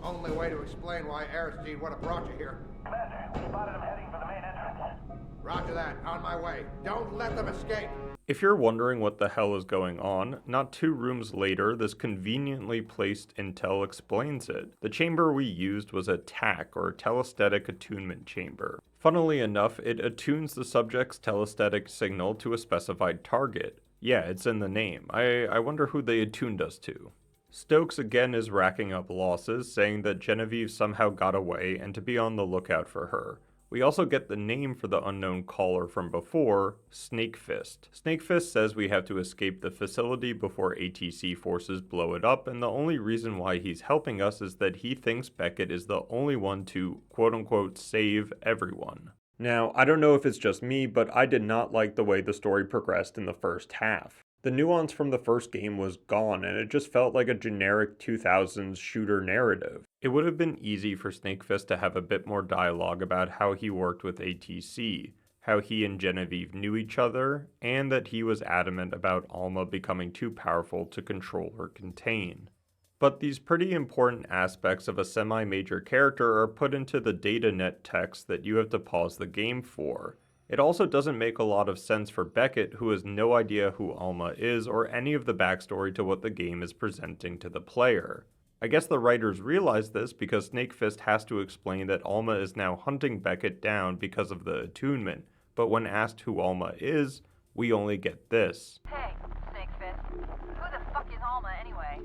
Only way to explain why Aristide would have brought you here. Commander, we spotted him heading for the main entrance. Roger that. On my way. Don't let them escape. If you're wondering what the hell is going on, not 2 rooms later, this conveniently placed intel explains it. The chamber we used was a TAC, or telesthetic attunement chamber. Funnily enough, it attunes the subject's telesthetic signal to a specified target. Yeah, it's in the name. I wonder who they attuned us to. Stokes again is racking up losses, saying that Genevieve somehow got away and to be on the lookout for her. We also get the name for the unknown caller from before, Snakefist. Snakefist says we have to escape the facility before ATC forces blow it up, and the only reason why he's helping us is that he thinks Beckett is the only one to, quote-unquote, save everyone. Now, I don't know if it's just me, but I did not like the way the story progressed in the first half. The nuance from the first game was gone, and it just felt like a generic 2000s shooter narrative. It would have been easy for Snakefist to have a bit more dialogue about how he worked with ATC, how he and Genevieve knew each other, and that he was adamant about Alma becoming too powerful to control or contain. But these pretty important aspects of a semi-major character are put into the datanet text that you have to pause the game for. It also doesn't make a lot of sense for Beckett, who has no idea who Alma is or any of the backstory to what the game is presenting to the player. I guess the writers realized this because Snakefist has to explain that Alma is now hunting Beckett down because of the attunement, but when asked who Alma is, we only get this. Hey, Snakefist. Who the fuck is Alma anyway?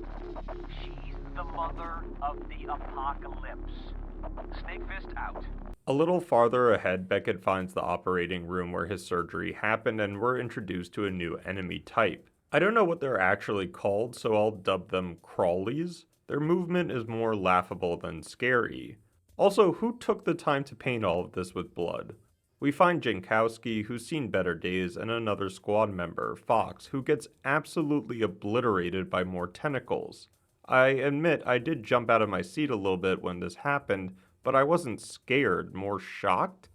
She's the mother of the apocalypse. Snakefist out. A little farther ahead, Beckett finds the operating room where his surgery happened, and we're introduced to a new enemy type. I don't know what they're actually called, so I'll dub them crawlies. Their movement is more laughable than scary. Also, who took the time to paint all of this with blood? We find Jankowski, who's seen better days, and another squad member, Fox, who gets absolutely obliterated by more tentacles. I admit I did jump out of my seat a little bit when this happened, but I wasn't scared, more shocked.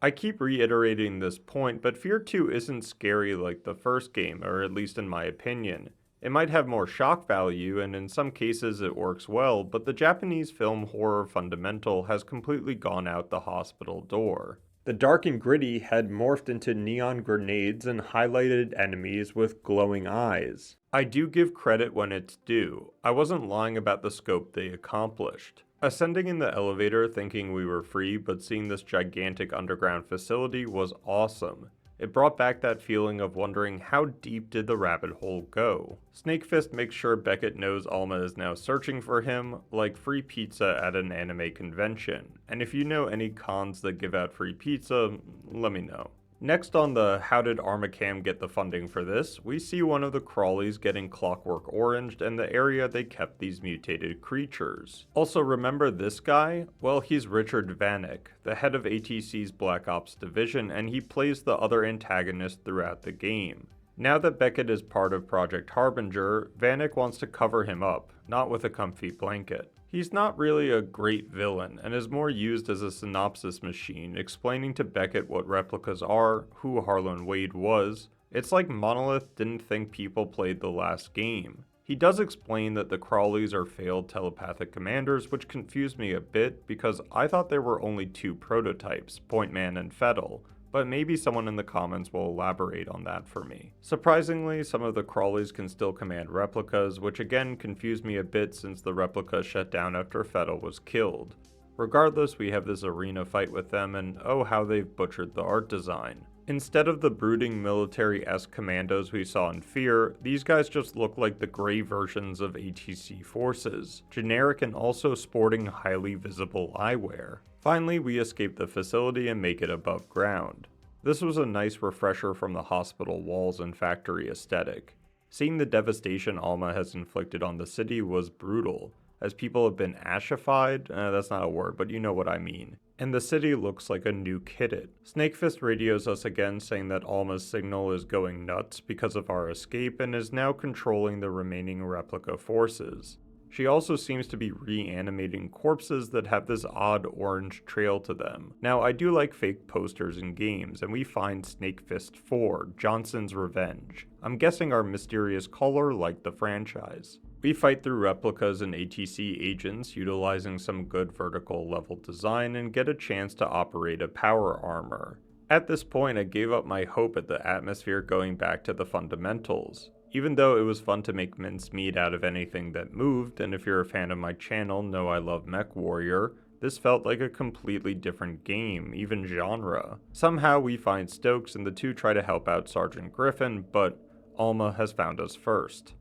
I keep reiterating this point, but F.E.A.R 2 isn't scary like the first game, or at least in my opinion. It might have more shock value, and in some cases it works well, but the Japanese film horror fundamental has completely gone out the hospital door. The dark and gritty had morphed into neon grenades and highlighted enemies with glowing eyes. I do give credit when it's due. I wasn't lying about the scope they accomplished. Ascending in the elevator thinking we were free, but seeing this gigantic underground facility was awesome. It brought back that feeling of wondering how deep did the rabbit hole go. Snakefist makes sure Beckett knows Alma is now searching for him, like free pizza at an anime convention. And if you know any cons that give out free pizza, let me know. Next on the how did Armacam get the funding for this, we see one of the crawlies getting clockwork oranged and the area they kept these mutated creatures. Also remember this guy? Well, he's Richard Vanek, the head of ATC's Black Ops division, and he plays the other antagonist throughout the game. Now that Beckett is part of Project Harbinger, Vanek wants to cover him up, not with a comfy blanket. He's not really a great villain, and is more used as a synopsis machine, explaining to Beckett what replicas are, who Harlan Wade was. It's like Monolith didn't think people played the last game. He does explain that the Crawlies are failed telepathic commanders, which confused me a bit because I thought there were only two prototypes, Pointman and Fettel, but maybe someone in the comments will elaborate on that for me. Surprisingly, some of the Crawlies can still command replicas, which again confused me a bit since the replica shut down after Fettel was killed. Regardless, we have this arena fight with them, and oh how they've butchered the art design. Instead of the brooding military-esque commandos we saw in F.E.A.R, these guys just look like the gray versions of ATC forces, generic and also sporting highly visible eyewear. Finally, we escape the facility and make it above ground. This was a nice refresher from the hospital walls and factory aesthetic. Seeing the devastation Alma has inflicted on the city was brutal, as people have been ashified, that's not a word, but you know what I mean. And the city looks like a nuke hit it. Snakefist radios us again saying that Alma's signal is going nuts because of our escape and is now controlling the remaining replica forces. She also seems to be reanimating corpses that have this odd orange trail to them. Now, I do like fake posters in games, and we find Snakefist 4, Johnson's Revenge. I'm guessing our mysterious color like the franchise. We fight through replicas and ATC agents, utilizing some good vertical level design, and get a chance to operate a power armor. At this point, I gave up my hope at the atmosphere going back to the fundamentals. Even though it was fun to make mincemeat out of anything that moved, and if you're a fan of my channel, know I love MechWarrior, this felt like a completely different game, even genre. Somehow we find Stokes and the two try to help out Sergeant Griffin, but Alma has found us first.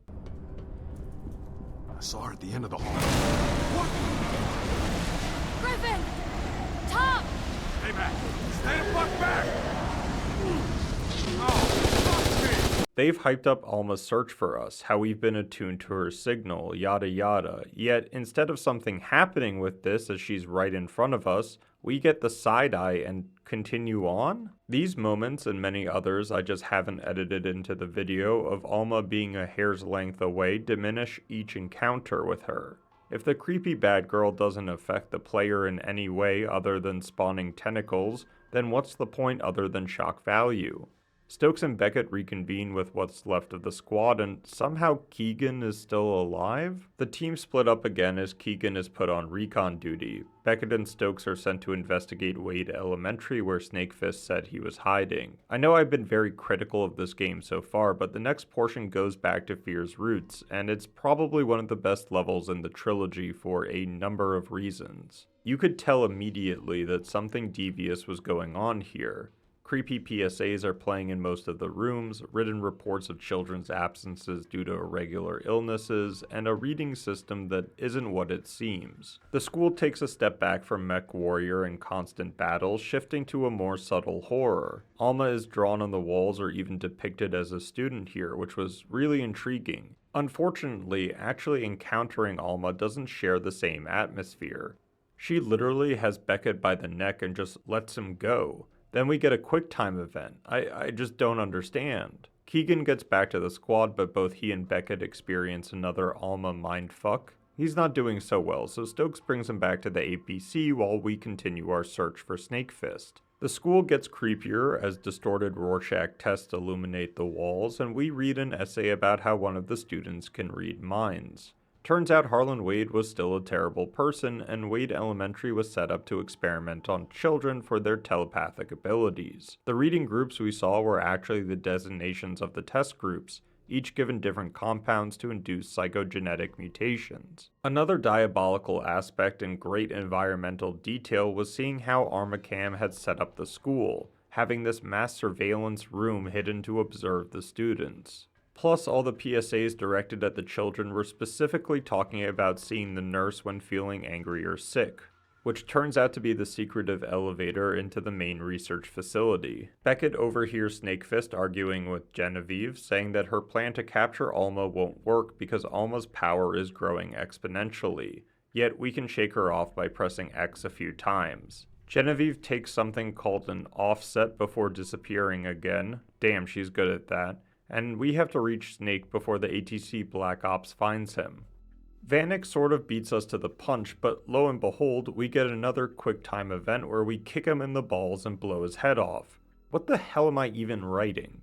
I saw her at the end of the hall. Griffin! Tom! Stay back! Stay the fuck back! Oh, fuck me! They've hyped up Alma's search for us, how we've been attuned to her signal, yada yada, yet instead of something happening with this as she's right in front of us, we get the side-eye and continue on? These moments and many others I just haven't edited into the video of Alma being a hair's length away diminish each encounter with her. If the creepy bad girl doesn't affect the player in any way other than spawning tentacles, then what's the point other than shock value? Stokes and Beckett reconvene with what's left of the squad, and somehow Keegan is still alive? The team split up again as Keegan is put on recon duty. Beckett and Stokes are sent to investigate Wade Elementary, where Snakefist said he was hiding. I know I've been very critical of this game so far, but the next portion goes back to F.E.A.R's roots, and it's probably one of the best levels in the trilogy for a number of reasons. You could tell immediately that something devious was going on here. Creepy PSAs are playing in most of the rooms, written reports of children's absences due to irregular illnesses, and a reading system that isn't what it seems. The school takes a step back from MechWarrior and constant battles, shifting to a more subtle horror. Alma is drawn on the walls or even depicted as a student here, which was really intriguing. Unfortunately, actually encountering Alma doesn't share the same atmosphere. She literally has Beckett by the neck and just lets him go. Then we get a QuickTime event. I just don't understand. Keegan gets back to the squad, but both he and Beckett experience another Alma mindfuck. He's not doing so well, so Stokes brings him back to the APC while we continue our search for Snakefist. The school gets creepier as distorted Rorschach tests illuminate the walls, and we read an essay about how one of the students can read minds. Turns out Harlan Wade was still a terrible person, and Wade Elementary was set up to experiment on children for their telepathic abilities. The reading groups we saw were actually the designations of the test groups, each given different compounds to induce psychogenetic mutations. Another diabolical aspect and great environmental detail was seeing how Armacam had set up the school, having this mass surveillance room hidden to observe the students. Plus, all the PSAs directed at the children were specifically talking about seeing the nurse when feeling angry or sick. which turns out to be the secretive elevator into the main research facility. Beckett overhears Snakefist arguing with Genevieve, saying that her plan to capture Alma won't work because Alma's power is growing exponentially, yet we can shake her off by pressing X a few times. Genevieve takes something called an offset before disappearing again. Damn, she's good at that. And we have to reach Snake before the ATC Black Ops finds him. Vanek sort of beats us to the punch, but lo and behold, we get another QuickTime event where we kick him in the balls and blow his head off. What the hell am I even writing?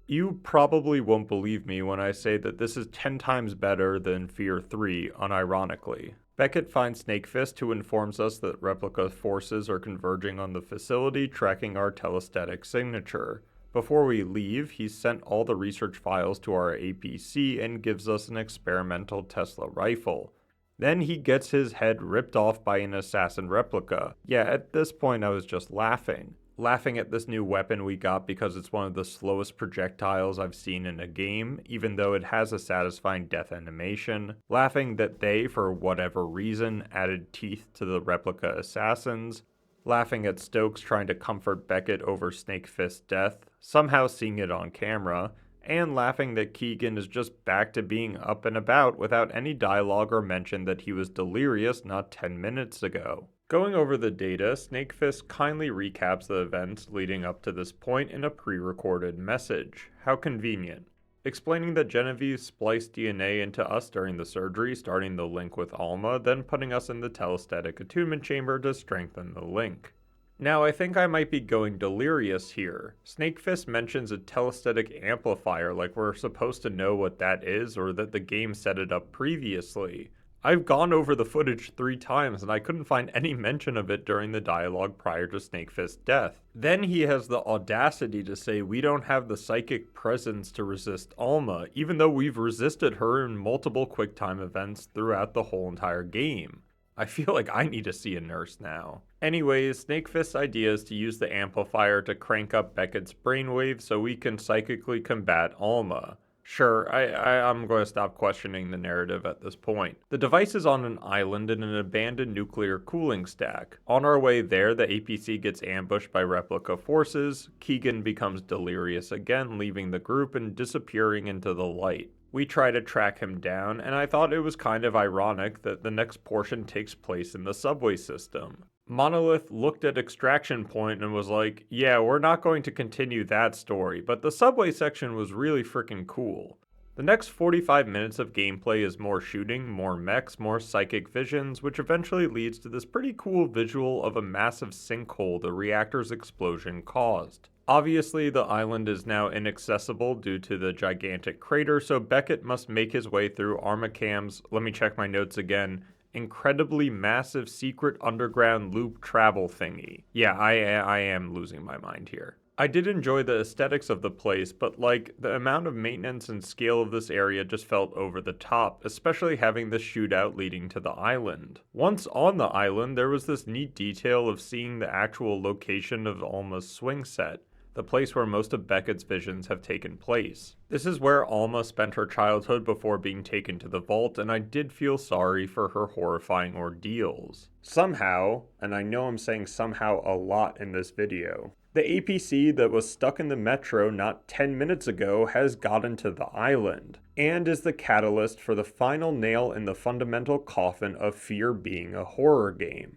You probably won't believe me when I say that this is 10 times better than F.E.A.R 3, unironically. Beckett finds Snakefist, who informs us that replica forces are converging on the facility, tracking our telestatic signature. Before we leave, he sent all the research files to our APC and gives us an experimental Tesla rifle. Then he gets his head ripped off by an assassin replica. Yeah, at this point I was just laughing. Laughing at this new weapon we got because it's one of the slowest projectiles I've seen in a game, even though it has a satisfying death animation. Laughing that they, for whatever reason, added teeth to the replica assassins. Laughing at Stokes trying to comfort Beckett over Snakefist's death, somehow seeing it on camera, and laughing that Keegan is just back to being up and about without any dialogue or mention that he was delirious not 10 minutes ago. Going over the data, Snakefist kindly recaps the events leading up to this point in a pre-recorded message. How convenient. Explaining that Genevieve spliced DNA into us during the surgery, starting the link with Alma, then putting us in the telestatic attunement chamber to strengthen the link. Now, I think I might be going delirious here. Snakefist mentions a telestatic amplifier like we're supposed to know what that is or that the game set it up previously. I've gone over the footage 3 times and I couldn't find any mention of it during the dialogue prior to Snakefist's death. Then he has the audacity to say we don't have the psychic presence to resist Alma, even though we've resisted her in multiple QuickTime events throughout the whole entire game. I feel like I need to see a nurse now. Anyways, Snakefist's idea is to use the amplifier to crank up Beckett's brainwave so we can psychically combat Alma. Sure, I'm going to stop questioning the narrative at this point. The device is on an island in an abandoned nuclear cooling stack. On our way there, the APC gets ambushed by replica forces. Keegan becomes delirious again, leaving the group and disappearing into the light. We try to track him down, and I thought it was kind of ironic that the next portion takes place in the subway system. Monolith looked at Extraction Point and was like, yeah, we're not going to continue that story, but the subway section was really freaking cool. The next 45 minutes of gameplay is more shooting, more mechs, more psychic visions, which eventually leads to this pretty cool visual of a massive sinkhole the reactor's explosion caused. Obviously, the island is now inaccessible due to the gigantic crater, so Beckett must make his way through Armacam's, let me check my notes again, incredibly massive secret underground loop travel thingy. Yeah, I am losing my mind here. I did enjoy the aesthetics of the place, but like, the amount of maintenance and scale of this area just felt over the top, especially having the shootout leading to the island. Once on the island, there was this neat detail of seeing the actual location of Alma's swing set, the place where most of Beckett's visions have taken place. This is where Alma spent her childhood before being taken to the vault, and I did feel sorry for her horrifying ordeals. Somehow, and I know I'm saying somehow a lot in this video, the APC that was stuck in the metro not 10 minutes ago has gotten to the island, and is the catalyst for the final nail in the fundamental coffin of F.E.A.R being a horror game.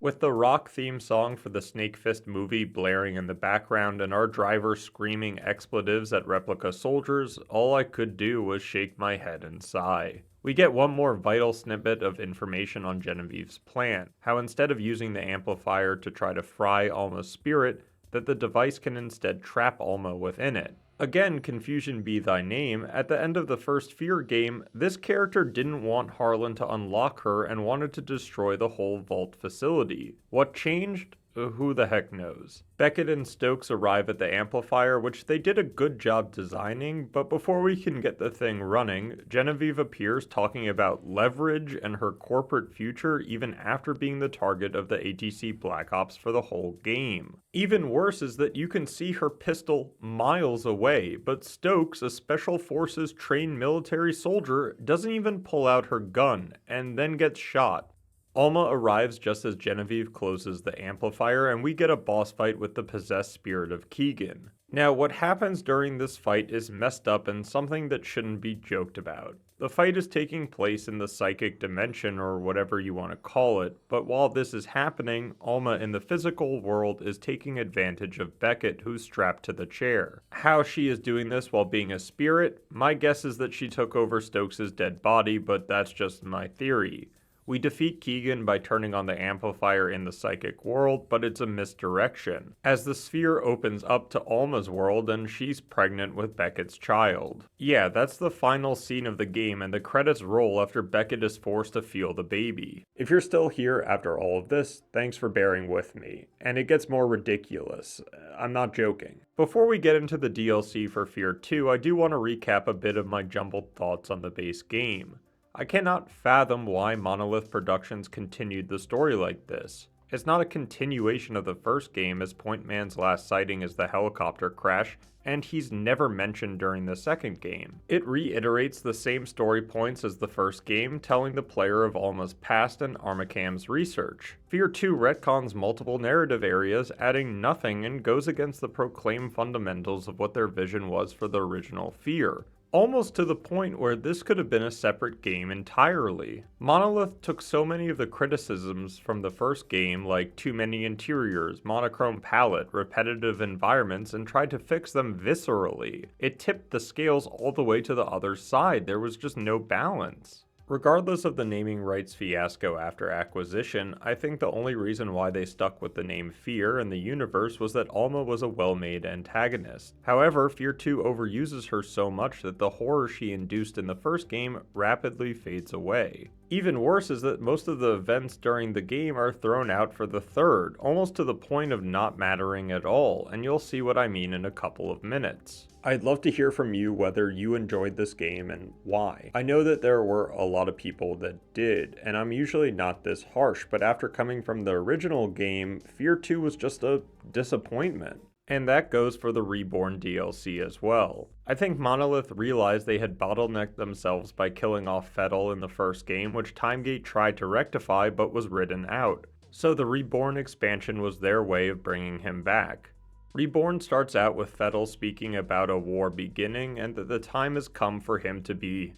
With the rock theme song for the Snakefist movie blaring in the background and our driver screaming expletives at replica soldiers, all I could do was shake my head and sigh. We get one more vital snippet of information on Genevieve's plan, how instead of using the amplifier to try to fry Alma's spirit, that the device can instead trap Alma within it. Again, confusion be thy name, at the end of the first F.E.A.R game, this character didn't want Harlan to unlock her and wanted to destroy the whole vault facility. What changed? who the heck knows. Beckett and Stokes arrive at the amplifier, which they did a good job designing, but before we can get the thing running, Genevieve appears talking about leverage and her corporate future even after being the target of the ATC Black Ops for the whole game. Even worse is that you can see her pistol miles away, but Stokes, a Special Forces trained military soldier, doesn't even pull out her gun, and then gets shot. Alma arrives just as Genevieve closes the amplifier, and we get a boss fight with the possessed spirit of Keegan. Now, what happens during this fight is messed up and something that shouldn't be joked about. The fight is taking place in the psychic dimension, or whatever you want to call it, but while this is happening, Alma in the physical world is taking advantage of Beckett, who's strapped to the chair. How she is doing this while being a spirit? My guess is that she took over Stokes' dead body, but that's just my theory. We defeat Keegan by turning on the amplifier in the psychic world, but it's a misdirection, as the sphere opens up to Alma's world and she's pregnant with Beckett's child. Yeah, that's the final scene of the game, and the credits roll after Beckett is forced to feel the baby. If you're still here after all of this, thanks for bearing with me. And it gets more ridiculous. I'm not joking. Before we get into the DLC for F.E.A.R 2, I do want to recap a bit of my jumbled thoughts on the base game. I cannot fathom why Monolith Productions continued the story like this. It's not a continuation of the first game, as Point Man's last sighting is the helicopter crash, and he's never mentioned during the second game. It reiterates the same story points as the first game, telling the player of Alma's past and Armacam's research. F.E.A.R 2 retcons multiple narrative areas, adding nothing, and goes against the proclaimed fundamentals of what their vision was for the original F.E.A.R. Almost to the point where this could have been a separate game entirely. Monolith took so many of the criticisms from the first game, like too many interiors, monochrome palette, repetitive environments, and tried to fix them viscerally. It tipped the scales all the way to the other side. There was just no balance. Regardless of the naming rights fiasco after acquisition, I think the only reason why they stuck with the name F.E.A.R in the universe was that Alma was a well-made antagonist. However, F.E.A.R 2 overuses her so much that the horror she induced in the first game rapidly fades away. Even worse is that most of the events during the game are thrown out for the third, almost to the point of not mattering at all, and you'll see what I mean in a couple of minutes. I'd love to hear from you whether you enjoyed this game and why. I know that there were a lot of people that did, and I'm usually not this harsh, but after coming from the original game, F.E.A.R 2 was just a disappointment. And that goes for the Reborn DLC as well. I think Monolith realized they had bottlenecked themselves by killing off Fettel in the first game, which Timegate tried to rectify but was written out. So the Reborn expansion was their way of bringing him back. Reborn starts out with Fettel speaking about a war beginning and that the time has come for him to be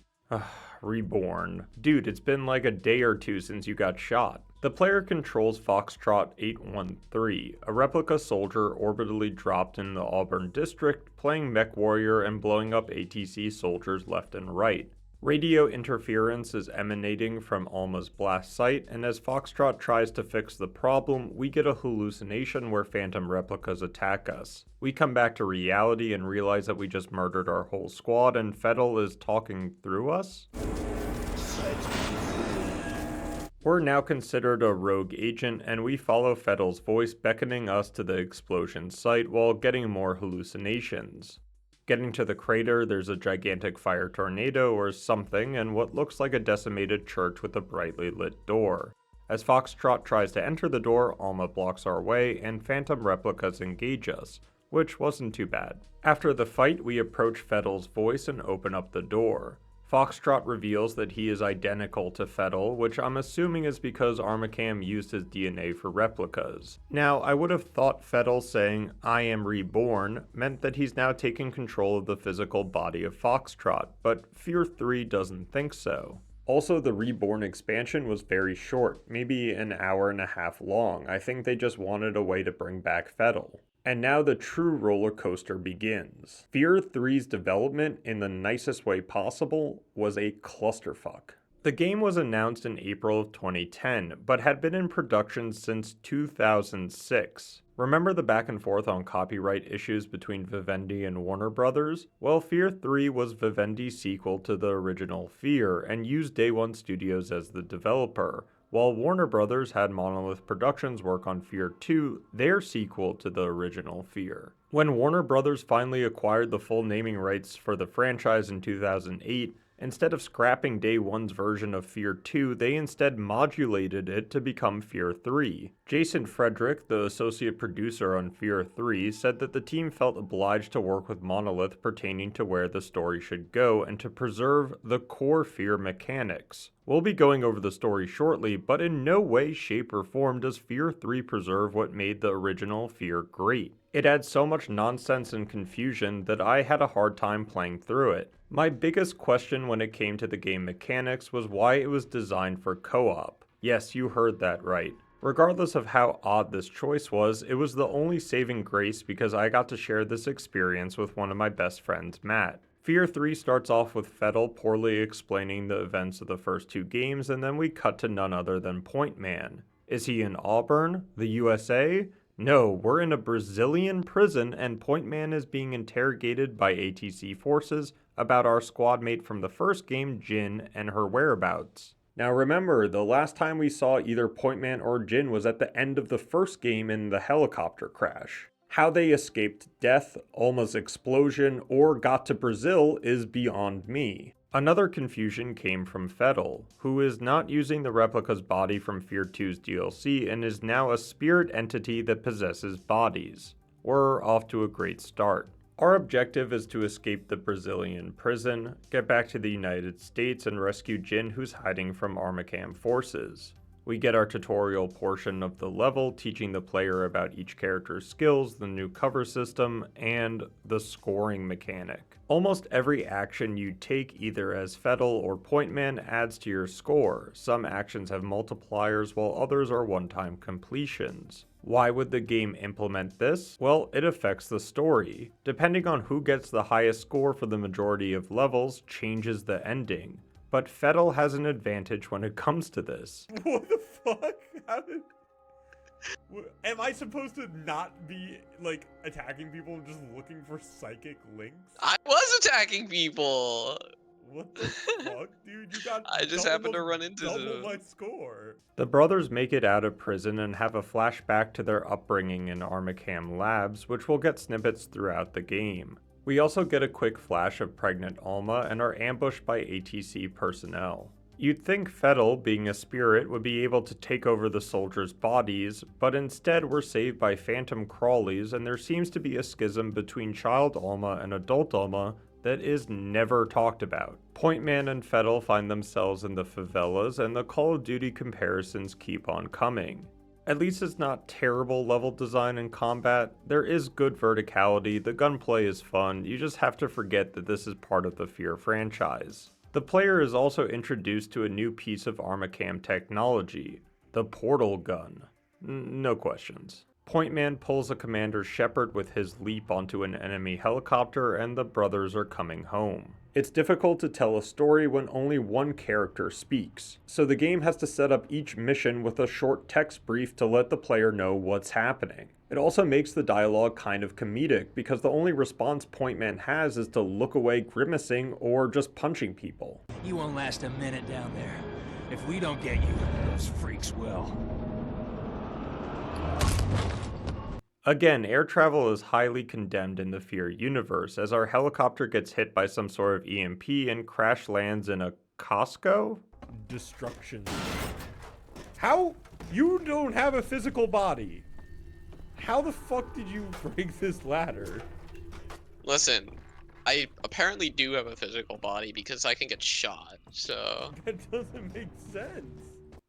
reborn. Dude, it's been like a day or two since you got shot. The player controls Foxtrot 813, a replica soldier orbitally dropped in the Auburn district, playing mech warrior and blowing up ATC soldiers left and right. Radio interference is emanating from Alma's blast site, and as Foxtrot tries to fix the problem, we get a hallucination where phantom replicas attack us. We come back to reality and realize that we just murdered our whole squad, and Fettel is talking through us? We're now considered a rogue agent, and we follow Fettel's voice beckoning us to the explosion site while getting more hallucinations. Getting to the crater, there's a gigantic fire tornado or something, and what looks like a decimated church with a brightly lit door. As Foxtrot tries to enter the door, Alma blocks our way, and phantom replicas engage us, which wasn't too bad. After the fight, we approach Fettel's voice and open up the door. Foxtrot reveals that he is identical to Fettel, which I'm assuming is because Armacam used his DNA for replicas. Now, I would have thought Fettel saying, "I am reborn," meant that he's now taking control of the physical body of Foxtrot, but F.E.A.R 3 doesn't think so. Also, the Reborn expansion was very short, maybe an hour and a half long. I think they just wanted a way to bring back Fettel. And now the true roller coaster begins. F.E.A.R 3's development, in the nicest way possible, was a clusterfuck. The game was announced in April of 2010, but had been in production since 2006. Remember the back and forth on copyright issues between Vivendi and Warner Brothers? Well, F.E.A.R 3 was Vivendi's sequel to the original F.E.A.R, and used Day One Studios as the developer, while Warner Brothers had Monolith Productions work on F.E.A.R 2, their sequel to the original F.E.A.R. When Warner Brothers finally acquired the full naming rights for the franchise in 2008, instead of scrapping Day One's version of F.E.A.R 2, they instead modulated it to become F.E.A.R 3. Jason Frederick, the associate producer on F.E.A.R 3, said that the team felt obliged to work with Monolith pertaining to where the story should go and to preserve the core F.E.A.R mechanics. We'll be going over the story shortly, but in no way, shape, or form does F.E.A.R 3 preserve what made the original F.E.A.R great. It adds so much nonsense and confusion that I had a hard time playing through it. My biggest question when it came to the game mechanics was why it was designed for co-op. Yes, you heard that right. Regardless of how odd this choice was, it was the only saving grace because I got to share this experience with one of my best friends, Matt. F.E.A.R 3 starts off with Fettel poorly explaining the events of the first two games, and then we cut to none other than Point Man. Is he in Auburn? The USA? No, we're in a Brazilian prison and Point Man is being interrogated by ATC forces about our squad mate from the first game, Jin, and her whereabouts. Now remember, the last time we saw either Point Man or Jin was at the end of the first game in the helicopter crash. How they escaped death, Alma's explosion, or got to Brazil is beyond me. Another confusion came from Fettel, who is not using the replica's body from F.E.A.R 2's DLC and is now a spirit entity that possesses bodies. We're off to a great start. Our objective is to escape the Brazilian prison, get back to the United States, and rescue Jin, who's hiding from Armacam forces. We get our tutorial portion of the level, teaching the player about each character's skills, the new cover system, and the scoring mechanic. Almost every action you take, either as Fettel or Point Man, adds to your score. Some actions have multipliers, while others are one-time completions. Why would the game implement this? Well, it affects the story. Depending on who gets the highest score for the majority of levels, changes the ending. But Fettel has an advantage when it comes to this. What the fuck? Am I supposed to not be, like, attacking people and just looking for psychic links? I was attacking people! What the fuck, dude? You got I just happened to run into double my score. The brothers make it out of prison and have a flashback to their upbringing in Armacam Labs, which will get snippets throughout the game. We also get a quick flash of pregnant Alma and are ambushed by ATC personnel. You'd think Fettel, being a spirit, would be able to take over the soldiers' bodies, but instead we're saved by phantom crawlies, and there seems to be a schism between child Alma and adult Alma that is never talked about. Point Man and Fettel find themselves in the favelas, and the Call of Duty comparisons keep on coming. At least it's not terrible level design and combat. There is good verticality, the gunplay is fun, you just have to forget that this is part of the F.E.A.R franchise. The player is also introduced to a new piece of Armacam technology, the portal gun. No questions. Point Man pulls a Commander Shepard with his leap onto an enemy helicopter and the brothers are coming home. It's difficult to tell a story when only one character speaks, so the game has to set up each mission with a short text brief to let the player know what's happening. It also makes the dialogue kind of comedic because the only response Point Man has is to look away grimacing or just punching people. You won't last a minute down there. If we don't get you, those freaks will. Again, air travel is highly condemned in the F.E.A.R universe, as our helicopter gets hit by some sort of EMP and crash lands in a Costco? Destruction. How? You don't have a physical body. How the fuck did you break this ladder? Listen, I apparently do have a physical body because I can get shot, so... That doesn't make sense.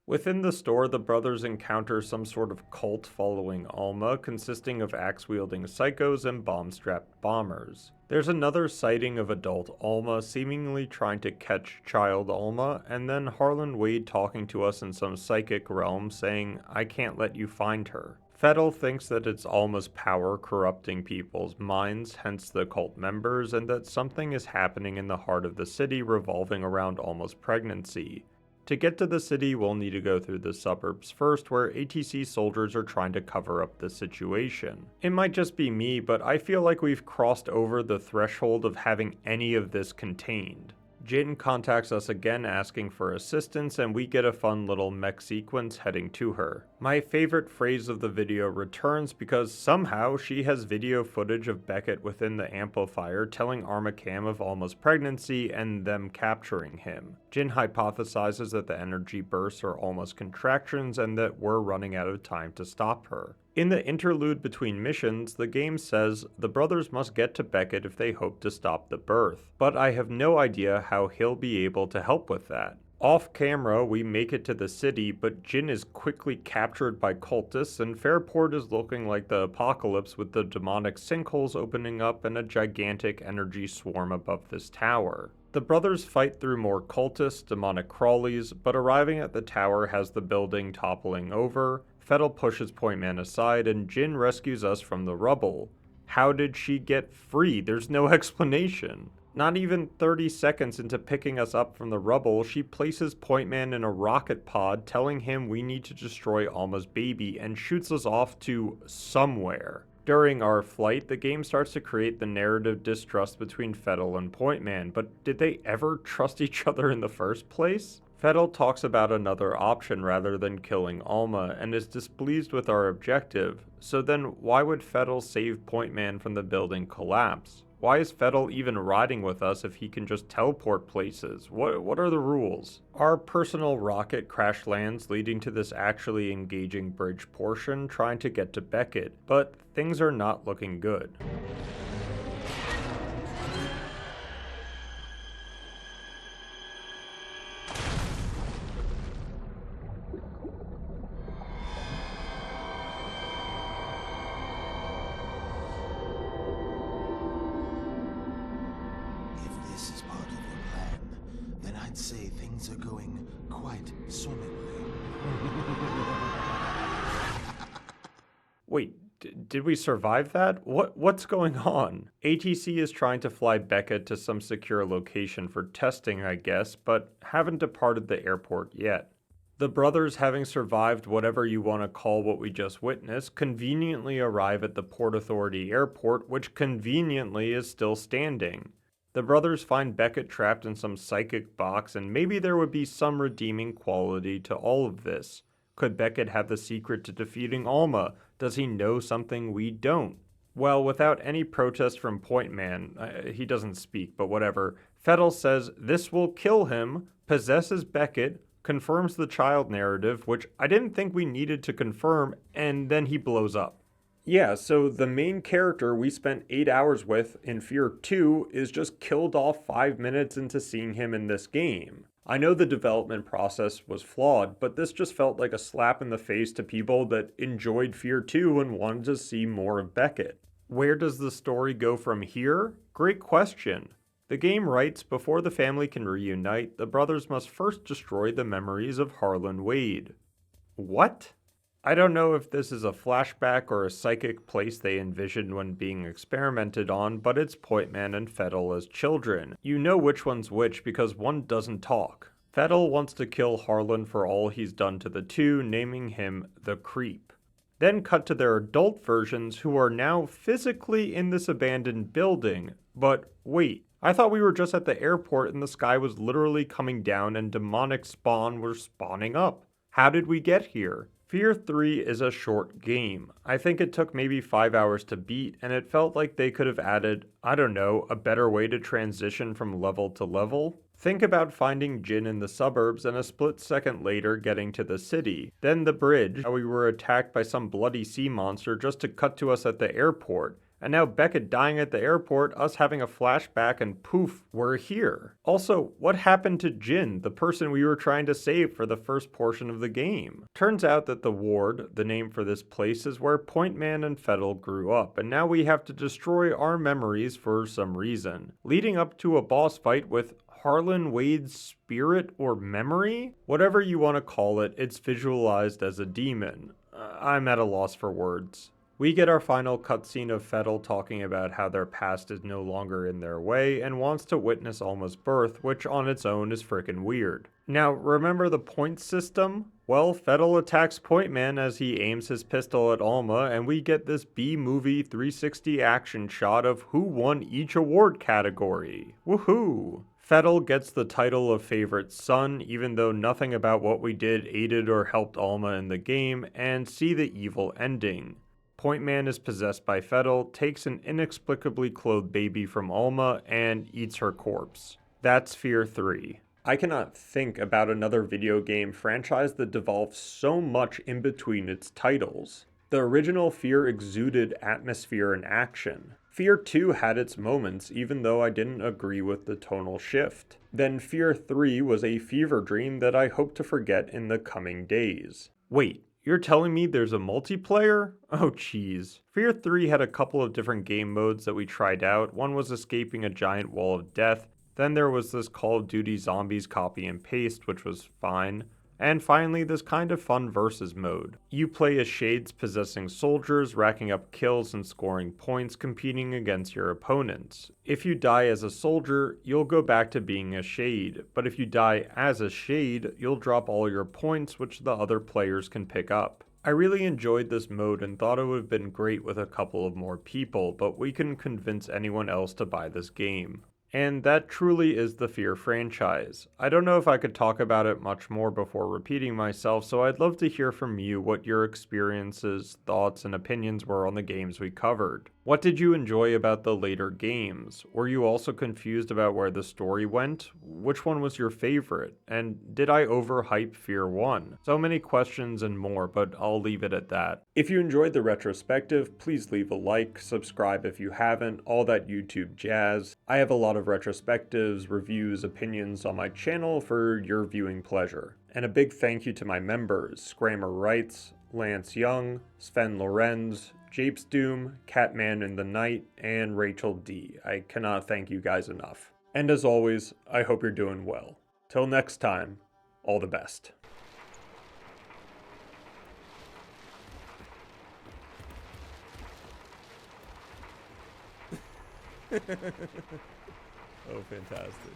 Within the store, the brothers encounter some sort of cult following Alma, consisting of axe-wielding psychos and bomb-strapped bombers. There's another sighting of adult Alma seemingly trying to catch child Alma, and then Harlan Wade talking to us in some psychic realm saying, "I can't let you find her." Fettel thinks that it's Alma's power corrupting people's minds, hence the cult members, and that something is happening in the heart of the city revolving around Alma's pregnancy. To get to the city, we'll need to go through the suburbs first, where ATC soldiers are trying to cover up the situation. It might just be me, but I feel like we've crossed over the threshold of having any of this contained. Jin contacts us again asking for assistance, and we get a fun little mech sequence heading to her. My favorite phrase of the video returns because somehow she has video footage of Beckett within the amplifier telling Armacam of Alma's pregnancy and them capturing him. Jin hypothesizes that the energy bursts are Alma's contractions and that we're running out of time to stop her. In the interlude between missions, the game says the brothers must get to Beckett if they hope to stop the birth, but I have no idea how he'll be able to help with that. Off camera, we make it to the city, but Jin is quickly captured by cultists, and Fairport is looking like the apocalypse with the demonic sinkholes opening up and a gigantic energy swarm above this tower. The brothers fight through more cultists, demonic crawlies, but arriving at the tower has the building toppling over. Fettel pushes Pointman aside, and Jin rescues us from the rubble. How did she get free? There's no explanation. Not even 30 seconds into picking us up from the rubble, she places Pointman in a rocket pod, telling him we need to destroy Alma's baby, and shoots us off to somewhere. During our flight, the game starts to create the narrative distrust between Fettel and Pointman, but did they ever trust each other in the first place? Fettel talks about another option rather than killing Alma, and is displeased with our objective, so then why would Fettel save Pointman from the building collapse? Why is Fettel even riding with us if he can just teleport places? What are the rules? Our personal rocket crash lands, leading to this actually engaging bridge portion trying to get to Beckett, but things are not looking good. Say things are going quite swimmingly. Wait, did we survive that? What's going on? ATC is trying to fly Beckett to some secure location for testing, I guess, but haven't departed the airport yet. The brothers, having survived whatever you want to call what we just witnessed, conveniently arrive at the Port Authority airport, which conveniently is still standing. The brothers find Beckett trapped in some psychic box, and maybe there would be some redeeming quality to all of this. Could Beckett have the secret to defeating Alma? Does he know something we don't? Well, without any protest from Pointman, he doesn't speak, but whatever, Fettel says this will kill him, possesses Beckett, confirms the child narrative, which I didn't think we needed to confirm, and then he blows up. Yeah, so the main character we spent 8 hours with in F.E.A.R 2 is just killed off 5 minutes into seeing him in this game. I know the development process was flawed, but this just felt like a slap in the face to people that enjoyed F.E.A.R 2 and wanted to see more of Beckett. Where does the story go from here? Great question. The game writes, before the family can reunite, the brothers must first destroy the memories of Harlan Wade. What? I don't know if this is a flashback or a psychic place they envisioned when being experimented on, but it's Pointman and Fettel as children. You know which one's which because one doesn't talk. Fettel wants to kill Harlan for all he's done to the two, naming him the Creep. Then cut to their adult versions who are now physically in this abandoned building. But wait, I thought we were just at the airport and the sky was literally coming down and demonic spawn were spawning up. How did we get here? F.E.A.R 3 is a short game. I think it took maybe 5 hours to beat, and it felt like they could have added, I don't know, a better way to transition from level to level. Think about finding Jin in the suburbs and a split second later getting to the city. Then the bridge, how we were attacked by some bloody sea monster just to cut to us at the airport. And now Beckett dying at the airport, us having a flashback, and poof, we're here. Also, what happened to Jin, the person we were trying to save for the first portion of the game? Turns out that the ward, the name for this place, is where Pointman and Fettel grew up, and now we have to destroy our memories for some reason, leading up to a boss fight with Harlan Wade's spirit or memory? Whatever you want to call it, it's visualized as a demon. I'm at a loss for words. We get our final cutscene of Fettel talking about how their past is no longer in their way and wants to witness Alma's birth, which on its own is frickin' weird. Now, remember the point system? Well, Fettel attacks Pointman as he aims his pistol at Alma, and we get this B-movie 360 action shot of who won each award category. Woohoo! Fettel gets the title of favorite son, even though nothing about what we did aided or helped Alma in the game, and see the evil ending. Point Man is possessed by Fettel, takes an inexplicably clothed baby from Alma, and eats her corpse. That's F.E.A.R 3. I cannot think about another video game franchise that devolves so much in between its titles. The original F.E.A.R exuded atmosphere and action. F.E.A.R 2 had its moments, even though I didn't agree with the tonal shift. Then F.E.A.R 3 was a fever dream that I hope to forget in the coming days. Wait, you're telling me there's a multiplayer? Oh jeez. F.E.A.R 3 had a couple of different game modes that we tried out. One was escaping a giant wall of death. Then there was this Call of Duty Zombies copy and paste, which was fine. And finally, this kind of fun versus mode. You play as shades possessing soldiers, racking up kills and scoring points, competing against your opponents. If you die as a soldier, you'll go back to being a shade, but if you die as a shade, you'll drop all your points, which the other players can pick up. I really enjoyed this mode and thought it would have been great with a couple of more people, but we couldn't convince anyone else to buy this game. And that truly is the F.E.A.R franchise. I don't know if I could talk about it much more before repeating myself, so I'd love to hear from you what your experiences, thoughts, and opinions were on the games we covered. What did you enjoy about the later games? Were you also confused about where the story went? Which one was your favorite? And did I overhype F.E.A.R 1? So many questions and more, but I'll leave it at that. If you enjoyed the retrospective, please leave a like, subscribe if you haven't, all that YouTube jazz. I have a lot of retrospectives, reviews, opinions on my channel for your viewing pleasure. And a big thank you to my members, Scrammer Wrights, Lance Young, Sven Lorenz, Japes Doom, Catman in the Night, and Rachel D. I cannot thank you guys enough. And as always, I hope you're doing well. Till next time, all the best. Oh, fantastic.